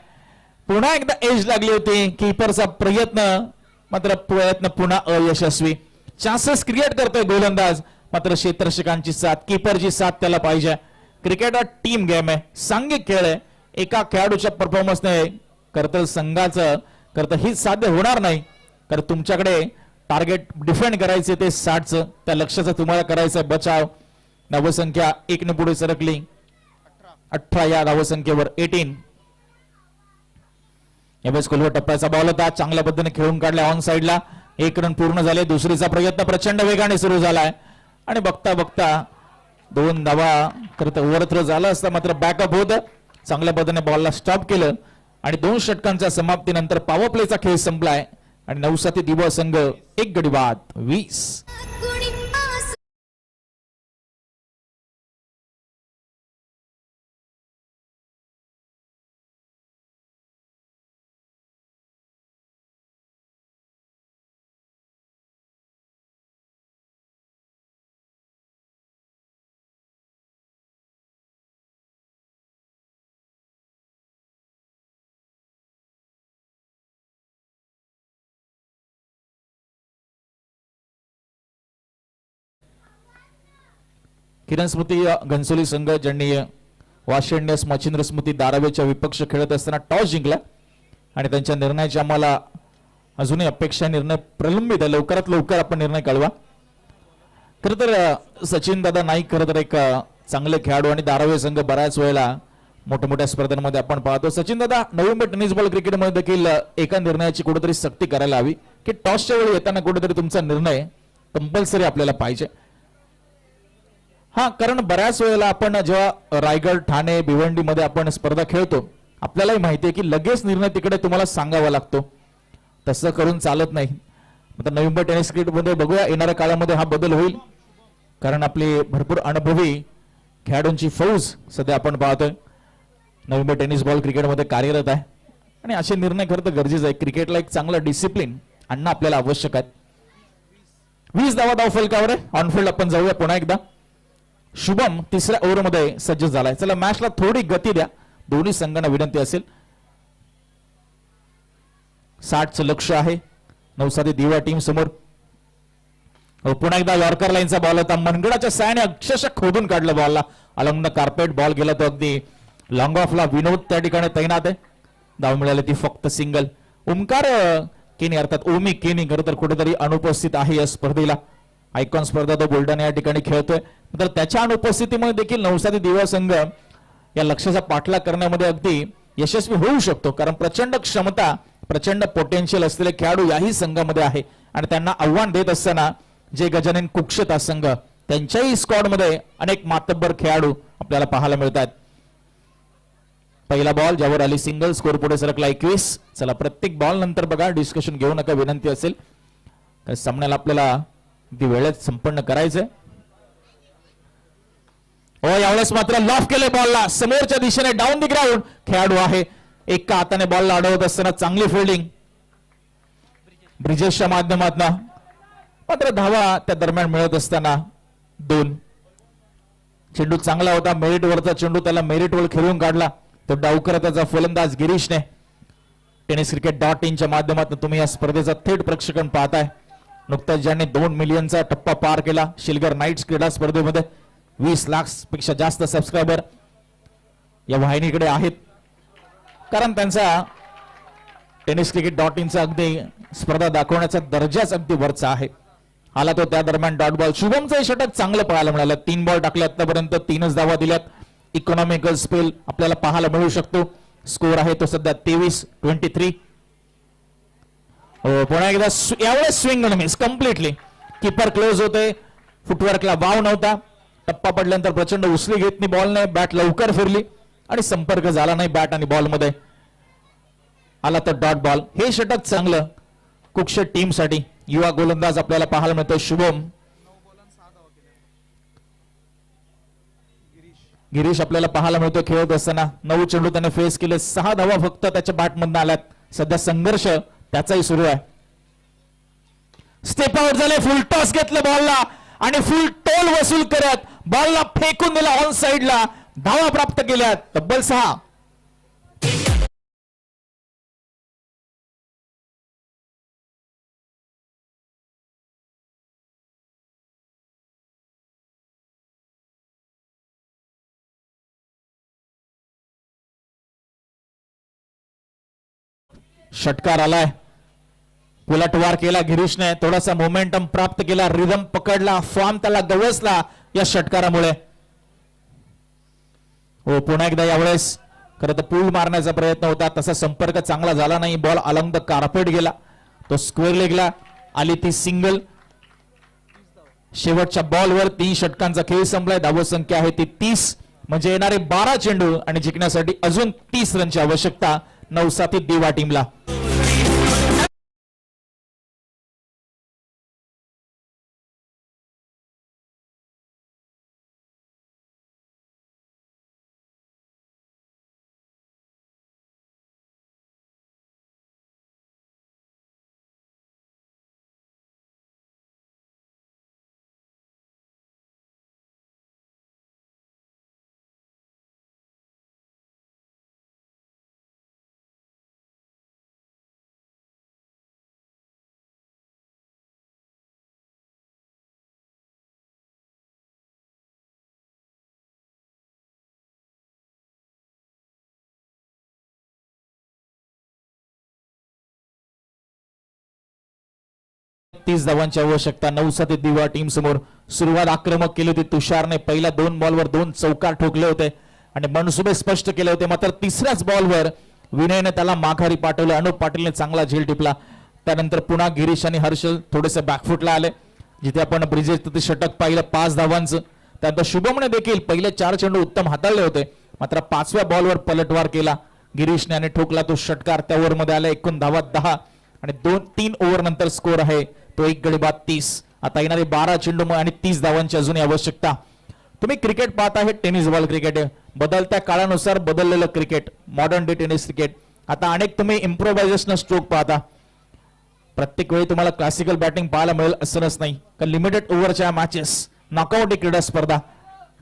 पुन्हा एकदा एज लागली होती. कीपरचा प्रयत्न पुन्हा अयशस्वी. चान्सेस क्रिएट करतोय गोलंदाज मात्र क्षेत्ररक्षकांची साथ, कीपरची साथ त्याला पाहिजे. क्रिकेट हा टीम गेम आहे, सांघिक खेळ आहे. एका खेळाडूच्या परफॉर्मन्सने करतर संघाचं करतर ही साध्य होणार नाही. कारण तुमच्याकडे टार्गेट डिफेंड करायचे ते 60चं, त्या लक्ष्याचं तुम्हाला करायचं बचाव. धावसंख्या 1 ने पुढे सरकली. 18 या धावसंख्येवर 18. यावेळेस खोलवा टप्प्याचा बॉल होता. चांगल्या पद्धतीने खेळून काढल्या ऑन साइडला. 1 रन पूर्ण झाले. दुसरीचा प्रयत्न प्रचंड वेगाने सुरू झालाय आणि बघता बघता 2 धावा करत ओव्हरथ्रो झाला असता मात्र बॅकअप होत. चांगल्या पद्धतीने बॉलला स्टॉप केलं आणि 2 षटकांच्या समाप्तीनंतर पॉवर प्लेचा खेळ संपलाय आणि 9-7 दिवा संघ 1 गडी बाद 20. किरण स्मृती घनसोली संघ ज्यांनी वाशिंडस मच्छिंद्र स्मृती धारावीच्या विपक्ष खेळत असताना टॉस जिंकला आणि त्यांच्या निर्णयाची आम्हाला अजूनही अपेक्षा, निर्णय प्रलंबित आहे, लवकरात लवकर आपण निर्णय कळवा. खरं तर सचिन दादा नाईक खरं तर एक चांगले खेळाडू आणि धारावी संघ बऱ्याच वेळेला मोठ्या मोठ्या स्पर्धांमध्ये आपण पाहतो. सचिन दादा, नोव्हेंबर टेनिस बॉल क्रिकेटमध्ये देखील एका निर्णयाची कुठेतरी सक्ती करायला हवी की टॉसच्या वेळी येताना कुठेतरी तुमचा निर्णय कंपल्सरी आपल्याला पाहिजे. हा, कारण बऱ्याच वेळेला आपण जेव्हा रायगड, ठाणे, भिवंडीमध्ये आपण स्पर्धा खेळतो, आपल्यालाही माहिती आहे की लगेच निर्णय तिकडे तुम्हाला सांगावा लागतो. तसं करून चालत नाही. आता नोव्हेंबर टेनिस क्रिकेटमध्ये बघूया येणाऱ्या काळामध्ये हा बदल होईल, कारण आपली भरपूर अनुभवी खेळाडूंची फौज सध्या आपण पाहतोय नोव्हेंबर टेनिस बॉल क्रिकेटमध्ये कार्यरत आहे. आणि असे निर्णय खरं तर गरजेचं आहे. क्रिकेटला एक चांगलं डिसिप्लिन आणणं आपल्याला आवश्यक आहे. 20 धावा धाव फलकावर आहे. ऑनफिल्ड आपण जाऊया पुन्हा एकदा. शुभम तिसऱ्या ओव्हरमध्ये सज्ज झालाय. चला, मॅचला थोडी गती द्या, दोन्ही संघांना विनंती असेल. 60चं लक्ष आहे नवसारी दिवा टीम समोर. पुन्हा एकदा यॉर्कर लाईनचा बॉल होता, मनगडाच्या सायाने अक्षरशः खोदून काढलं बॉलला. अलॉंग द कार्पेट बॉल गेला तो अगदी लॉंग ऑफला. विनोद त्या ठिकाणी तैनात आहे. धाव मिळाली ती फक्त सिंगल. ओमकार केनी अर्थात ओमी केनी खरं तर कुठेतरी अनुपस्थित आहे या स्पर्धेला. आयकॉन स्पर्धा तो बुलढाणा या ठिकाणी खेळतोय, तर त्याच्या अनुपस्थितीमुळे देखील नवसारी दिवा संघ या लक्ष्याचा पाठलाग करण्यामध्ये अगदी यशस्वी होऊ शकतो, कारण प्रचंड क्षमता, प्रचंड पोटेन्शियल असलेले खेळाडू याही संघामध्ये आहे. आणि त्यांना आव्हान देत असताना जे गजानन कुक्षता संघ, त्यांच्याही स्क्वॉडमध्ये अनेक मातब्बर खेळाडू आपल्याला पाहायला मिळतात. पहिला बॉल ज्यावर आली सिंगल, स्कोर पुढे सरकला 21. चला, प्रत्येक बॉल नंतर बघा, डिस्कशन घेऊ नका विनंती असेल, सामन्याला आपल्याला अगदी वेळेत संपन्न करायचंय. यावेळेस मात्र लॉफ केले बॉलला समोरच्या दिशेने डाऊन द ग्राउंड. खेळाडू आहे, एका हाताने बॉलला अडवत असताना चांगली फिल्डिंग ब्रिजेशच्या माध्यमातून. मात्र धावा त्या दरम्यान मिळत असताना 2. चेंडू चांगला होता, मेरिट वरचा चेंडू, त्याला मेरिट वर खेळून काढला तो डावकर त्याचा फलंदाज गिरीशने. टेनिस क्रिकेट .in च्या माध्यमातून तुम्ही या स्पर्धेचा थेट प्रक्षेपण पाहताय. नुकताच ज्यांनी 2 मिलियनचा टप्पा पार केला शिलगर नाईट्स क्रीडा स्पर्धेमध्ये, 20 लाख पेक्षा जास्त सबस्क्रायबर या वाहिनीकडे आहेत, कारण त्यांचा टेनिस क्रिकेट .in चा अगदी स्पर्धा दाखवण्याचा दर्जाच अगदी वरचा आहे. आला तो त्या दरम्यान डॉट बॉल. शुभमचं षटक चांगलं पाहायला मिळालं. 3 बॉल टाकले आतापर्यंत, 3च धावा दिल्यात. इकॉनॉमिकल स्पेल आपल्याला पाहायला मिळू शकतो. स्कोर आहे तो सध्या 23-23. पुन्हा एकदा यावेळेस swing miss completely. Keeper close होते, फुटवर्कला वाव नव्हता. टप्पा पडल्यानंतर प्रचंड उचली घेतली बॉलने, बॅट लवकर फिरली आणि संपर्क झाला नाही बॅट आणि बॉल मध्ये. आला तर डॉट बॉल. हे षटक चांगलं कुक्षट टीम साठी. युवा गोलंदाज आपल्याला पाहायला मिळतो शुभम. गिरीश आपल्याला पाहायला मिळतो खेळत असताना. 9 चेंडू त्याने फेस केले, 6 धावा फक्त त्याच्या बॅट मधून आल्यात. सध्या संघर्ष त्याचाही सुरू आहे. स्टेप आउट झाले, फुल टॉस घेतलं बॉलला आणि फुल टोल वसूल करत बॉलला फेकून दिला ऑन साइडला. धावा प्राप्त केल्या तब्बल 6. षटकार आलाय, पुलटवार केला गिरीशने, थोडासा मोमेंटम प्राप्त केला, रिदम पकडला, फॉर्म त्याला गवसला या षटकारामुळे. हो, पुन्हा एकदा यावेळेस खरं तर पूल मारण्याचा प्रयत्न होता, तसा संपर्क चांगला झाला नाही. बॉल अलॉंग द कार्पेट गेला, तो स्क्वेअर लेगला आली ती सिंगल. शेवटच्या बॉलवर 3 षटकांचा खेळ संपलाय. धावसंख्या आहे ती 30, म्हणजे येणारे 12 चेंडू आणि जिंकण्यासाठी अजून 30 रनची आवश्यकता नवसाती दिवा टीमला. 30 धावांची आवश्यकता. 9-7 दिवा टीम समोर. सुरुवात आक्रमक केली होती तुषारने. पहिल्या 2 बॉलवर 2 चौकार ठोकले होते आणि मनसुबे स्पष्ट केले होते. मात्र तिसऱ्याच बॉलवर विनयने त्याला माघारी पाठवलं. अनुप पाटीलने चांगला झेल टिपला. त्यानंतर पुन्हा गिरीश आणि हर्षल थोडेसे बॅकफुटला आले, जिथे आपण ब्रिजेश तिथे षटक पाहिलं 5 धावांचं. त्यानंतर शुभमने देखील पहिले 4 चेंडू उत्तम हाताळले होते, मात्र 5व्या बॉलवर पलटवार केला गिरीशने आणि ठोकला तो षटकार. त्या ओव्हरमध्ये आला एकूण धावा 10 आणि 2-3 ओव्हर नंतर स्कोर आहे तो 1 गडी बाद 30. आता येणारे 12 चेंडू आणि 30 धावांची अजूनही आवश्यकता. तुम्ही क्रिकेट पाहता, हे टेनिस बॉल क्रिकेट आहे. बदलत्या काळानुसार बदललेलं cricket, modern day tennis cricket. आता अनेक तुम्ही इम्प्रोव्हायझेशनल स्ट्रोक पाहता. प्रत्येक वेळी तुम्हाला क्लासिकल बॅटिंग पाहायला मिळेल असंच नाही, का लिमिटेड ओव्हरच्या मॅचेस, नॉकआउट क्रीडा स्पर्धा.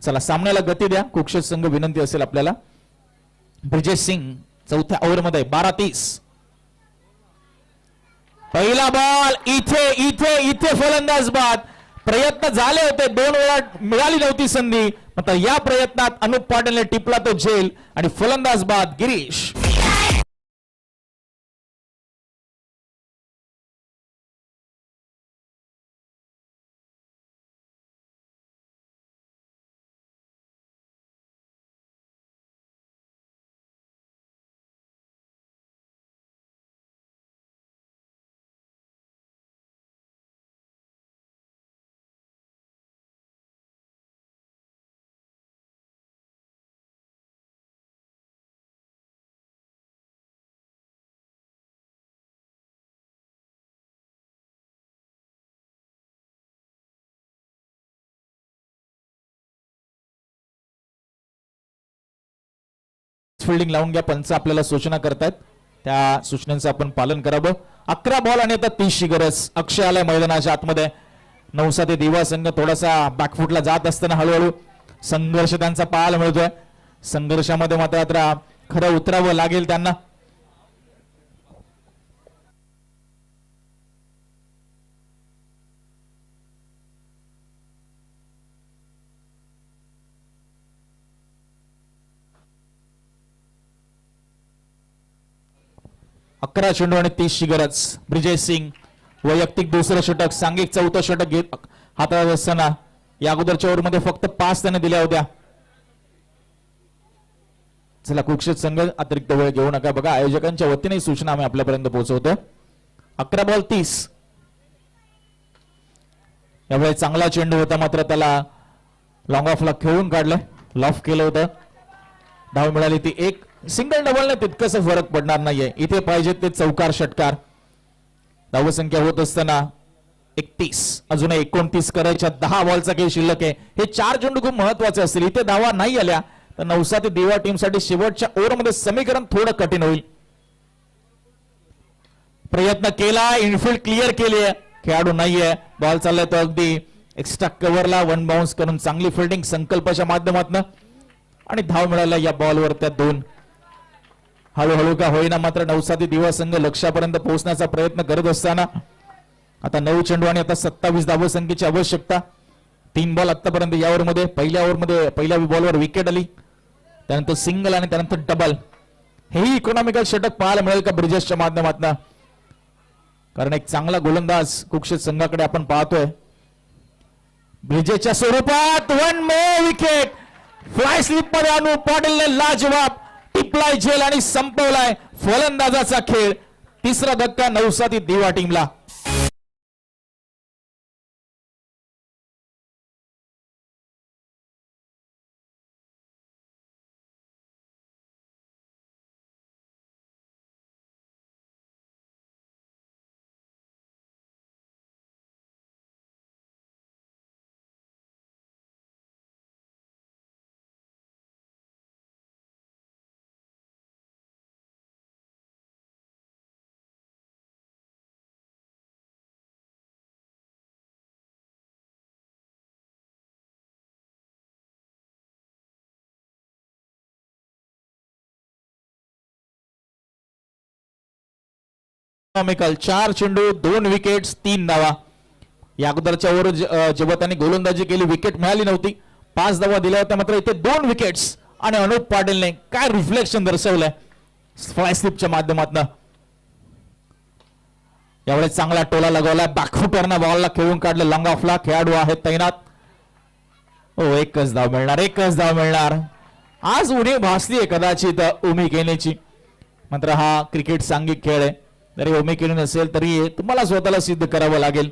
चला सामन्याला गती द्या, कुक्षत संघ विनंती असेल आपल्याला. ब्रिजेश सिंग चौथ्या ओव्हरमध्ये 12-30. पहिला बॉल इथे इथे इथे फलंदाज बाद. प्रयत्न झाले होते, 2 वेळा मिळाली नव्हती संधी, मात्र या प्रयत्नात अनुप पाटीलने टिपला तो झेल आणि फलंदाज बाद गिरीश. फिल्डिंग लावून घ्या, पंच आपल्याला सूचना करतायत, त्या सूचनांचं आपण पालन करावं. 11 बॉल आणि आता 30ची गरज. अक्षय आलाय मैदानाच्या आतमध्ये. 9-7 दिवा संघ थोडासा बॅकफुटला जात असताना हळूहळू संघर्ष त्यांचा पाहायला मिळतोय. संघर्षामध्ये मात्र आता खरं उतरावं लागेल त्यांना. अकरा चेंडू आणि 30ची गरज. ब्रिजेश सिंग वैयक्तिक दुसरं षटक, सांघिक चौथं षटक घेत हाताळत असताना या अगोदरच्या ओव्हरमध्ये फक्त 5 त्याने दिल्या होत्या. चला कुक्षित संघ अतिरिक्त वेळ घेऊ नका. बघा आयोजकांच्या वतीने सूचना आम्ही आपल्यापर्यंत पोहोचवतो. 11 बॉल 30. यावेळी चांगला चेंडू होता, मात्र त्याला लॉंग ऑफला खेळून काढलं, लॉफ केलं होतं. धाव मिळाली ती 1. सिंगल डबलने तितकंसं फरक पडणार नाहीये. इथे पाहिजे ते चौकार षटकार. धावसंख्या होत असताना 31, अजूनही 29 करायच्या. 10 बॉलचा खेळ शिल्लक आहे. हे 4 चेंडू खूप महत्वाचे असतील. इथे धावा नाही आल्या तर 9-7 दिवा टीमसाठी शेवटच्या ओव्हरमध्ये समीकरण थोडं कठीण होईल. प्रयत्न केला, इनफिल्ड क्लिअर केली, खेळाडू नाहीये. बॉल चाललाय तो अगदी एक्स्ट्रा कव्हरला, 1 बाउन्स करून चांगली फिल्डिंग संकल्पाच्या माध्यमातून आणि धाव मिळाला या बॉलवर त्या 2. हळूहळू का होईना मात्र 9-7 दिवा संघ लक्ष्यापर्यंत पोहोचण्याचा प्रयत्न करत असताना आता 9 चेंडू आणि आता 27 धाव संख्येची आवश्यकता. 3 बॉल आतापर्यंत या ओव्हरमध्ये. पहिल्या ओव्हरमध्ये पहिल्या बॉलवर विकेट आली, त्यानंतर सिंगल आणि त्यानंतर डबल. हेही इकॉनॉमिकल षटक पाहायला मिळेल का ब्रिजेशच्या माध्यमातून, कारण एक चांगला गोलंदाज कुक्षित संघाकडे आपण पाहतोय. ब्रिजेशच्या स्वरूपात 1 more विकेट. फ्लाय स्लिप मध्ये अनुप पाटीलने लाजवाब टिपलाय झेल आणि संपवलाय फलंदाजाचा खेळ. तिसरा धक्का 9-7 दिवा टीमला. इकॉनॉमिकल 4 चेंडू 2 विकेट्स 3 धावा. या अगोदरच्या ओव्हर जेव्हा त्यांनी गोलंदाजी केली विकेट मिळाली नव्हती, 5 धावा दिल्या होत्या, मात्र इथे 2 विकेट्स. आणि अनुप पाटीलने काय रिफ्लेक्शन दर्शवलंय फ्लाय स्लिपच्या माध्यमातून. यावेळेस चांगला टोला लगवला, बॅकफुटरनं बॉलला खेळून काढलं, लॉंग ऑफला खेळाडू आहेत तैनात. एकच धाव मिळणार, एकच धाव मिळणार. आज उणी भासलीये कदाचित उमी केनेची. मात्र हा क्रिकेट सांघिक खेळ आहे, जरी उमी केली नसेल तरी तुम्हाला स्वतःला सिद्ध करावं लागेल.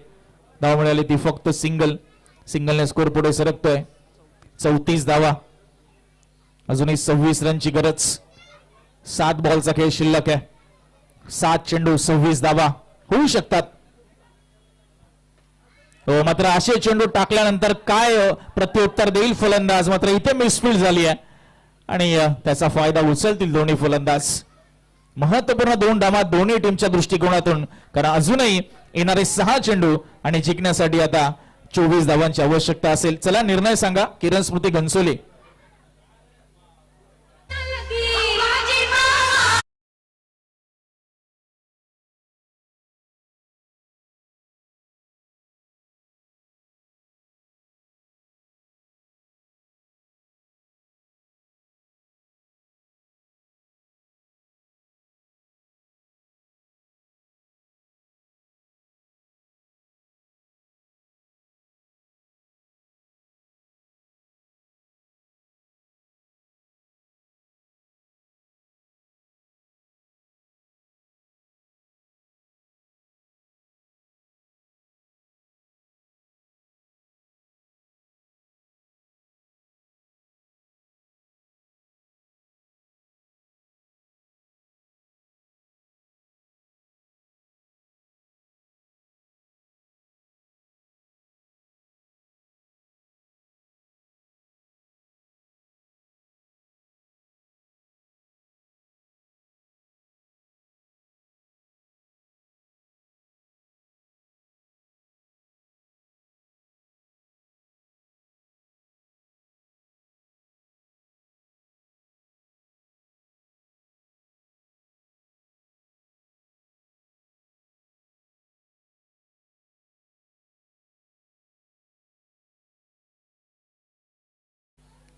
धाव मिळाली ती फक्त सिंगलने स्कोर पुढे सरकतोय. 34 धावा, अजूनही 26 रनची गरज. 7 बॉलचा खेळ शिल्लक आहे. 7 चेंडू 26 धावा होऊ शकतात. मात्र असे चेंडू टाकल्यानंतर काय प्रत्युत्तर देईल फलंदाज, मात्र इथे मिसफील्ड झाली आहे आणि त्याचा फायदा उचलतील दोन्ही फलंदाज. महत्वपूर्ण 2 डावात दोन्ही टीमच्या दृष्टिकोनातून, कारण अजूनही येणारे 6 चेंडू आणि जिंकण्यासाठी आता 24 धावांची आवश्यकता असेल. चला निर्णय सांगा किरण स्मृती घनसोली.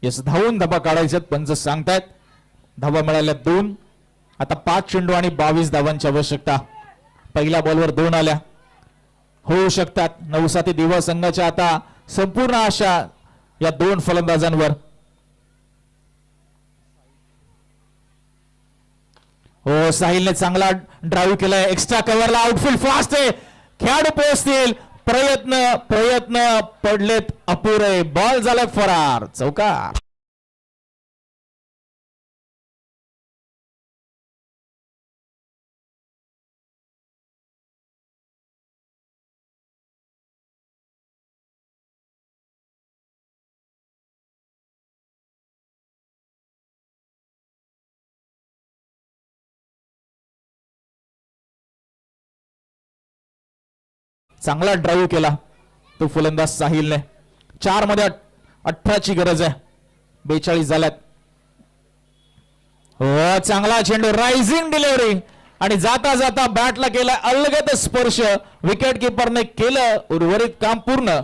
यस, धावून धाबा काढायच्यात पंच सांगतायत. धावा मिळाल्या 2. आता 5 चेंडू आणि 22 धावांची आवश्यकता. पहिल्या बॉलवर 2 आल्या, होऊ शकतात. 9-7 दिवा संघाच्या आता संपूर्ण आशा या 2 फलंदाजांवर. साहिलने चांगला ड्राईव्ह केलाय, एक्स्ट्रा कव्हरला, आउटफील्ड फास्ट आहे, खेळाडू पोहोचतील. प्रयत्न पडलेत अपुरे, बॉल झालाय फरार. चौकार. चांगला ड्राईव्ह केला तो फलंदाज साहिलने. 4 मध्ये 18ची गरज आहे. 42 झाल्यात. चांगला चेंडू, रायझिंग डिलिव्हरी आणि जाता जाता बॅटला केला अलगद स्पर्श. विकेट किपरने केलं उर्वरित काम पूर्ण.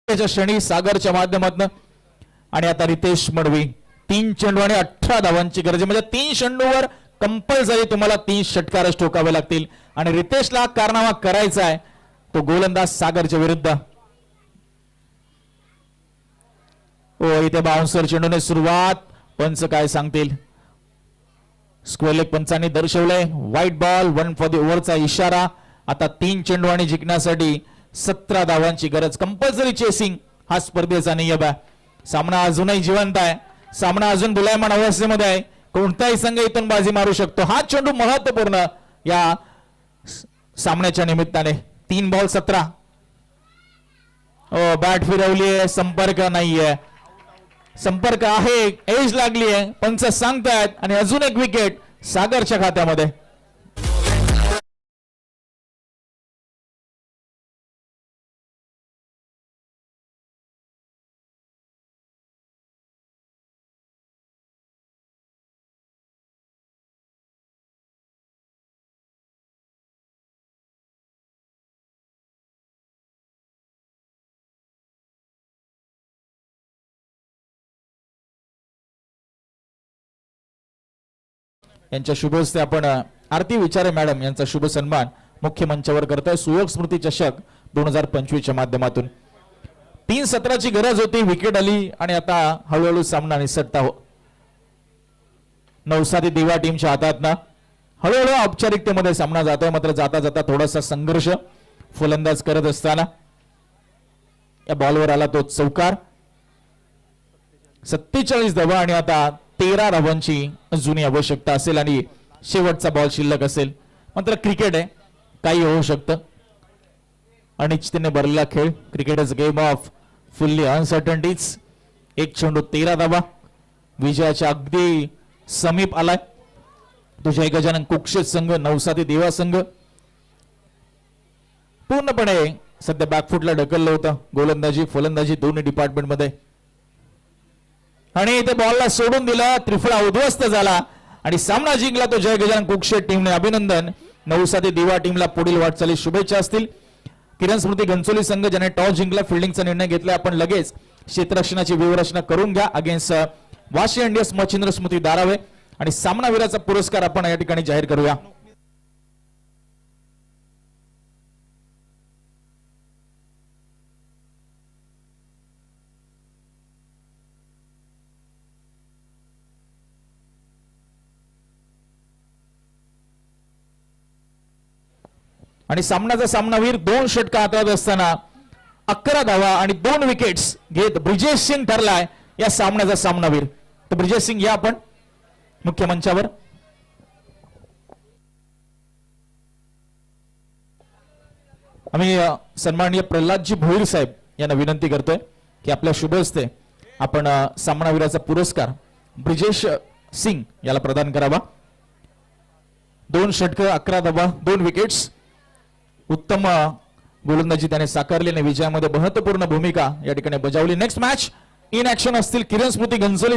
क्षणी सागरच्या माध्यमातून आणि आता रितेश मडवी. 3 चेंडू आणि 18 धावांची गरज, म्हणजे 3 चेंडूवर कंपल्सरी तुम्हाला 3 षटकारच ठोकावे लागतील आणि रितेशला कारनामा करायचा आहे तो गोलंदाज सागरच्या विरुद्ध. इथे बाउन्सर चेंडूने सुरुवात. पंच काय सांगतील? स्क्वेअर लेग पंचांनी दर्शवलंय. व्हाईट बॉल, 1 फॉर द ओव्हरचा इशारा. आता 3 चेंडू आणि जिंकण्यासाठी 17 धावांची गरज. कंपल्सरी चेसिंग हा स्पर्धेचा नियम आहे. सामना अजूनही जिवंत आहे. सामना अजून दोलायमान अवस्थेमध्ये आहे. कोणताही संघ इथून बाजी मारू शकतो. हा चेंडू महत्वपूर्ण या सामन्याच्या निमित्ताने. 3 बॉल 17. बॅट फिरवलीये, संपर्क नाहीये. संपर्क आहे, एज लागली आहे, पंच सांगतायत आणि अजून एक विकेट सागरच्या खात्यामध्ये. यांच्या शुभ हस्ते आपण आरती विचारे मॅडम यांचा शुभ सन्मान मुख्य मंचावर करतोय. सुयोग स्मृती चषक 2025 च्या माध्यमातून. 3 सत्राची गरज होती, विकेट आली आणि आता हळूहळू सामना निसटता नवसारी दिवा टीमच्या हातातनं हळूहळू औपचारिकतेमध्ये सामना जातोय. मात्र जाता जाता थोडासा संघर्ष फलंदाज करत असताना या बॉलवर आला तो चौकार. 47 धावा आणि आता 13 धावांची जुनी आवश्यकता असेल आणि शेवटचा बॉल शिल्लक असेल. मात्र क्रिकेट आहे, काही होऊ शकतं. अनिश्चिततेने भरलेला खेळ. Cricket is game off fully uncertainties. 1 चेंडू 13 धावा. विजयाच्या अगदी समीप आलाय तो जय गजानन कुक्षित संघ. नवसारी देवा संघ पूर्णपणे सध्या बॅकफुटला ढकललं होतं. गोलंदाजी फलंदाजी दोन्ही डिपार्टमेंटमध्ये आणि इथे बॉलला सोडून दिला. त्रिफळा उद्ध्वस्त झाला आणि सामना जिंकला तो जय गजानन कुक्षेट टीमने. अभिनंदन. नवसारी दिवा टीमला पुढील वाटचाली शुभेच्छा असतील. किरण स्मृती घनसोली संघ ज्याने टॉस जिंकला, फिल्डिंगचा निर्णय घेतला. आपण लगेच क्षेत्ररक्षणाची व्यूहरचना करून घ्या अगेन्स्ट वाशी इंडियन्स मच्छिंद्र स्मृती दारावे आणि सामनावीराचा पुरस्कार आपण या ठिकाणी जाहीर करूया. आणि सामन्याचा सामनावीर 2 षटका हातात असताना 11 धावा आणि 2 विकेट्स घेत ब्रिजेश सिंग ठरलाय या सामन्याचा सामनावीर. तर ब्रिजेश सिंग या आपण मुख्य मंचावर. आम्ही सन्माननीय प्रल्हादजी भोईर साहेब यांना विनंती करतोय की आपल्या शुभ हस्ते आपण सामनावीराचा पुरस्कार ब्रिजेश सिंग याला प्रदान करावा. 2 षटक 11 धावा 2 विकेट्स. उत्तम गोलंदाजी त्याने साकारली आणि विजयामध्ये महत्वपूर्ण भूमिका या ठिकाणी बजावली. नेक्स्ट मॅच इन ऍक्शन असतील किरण स्मृती घनसोली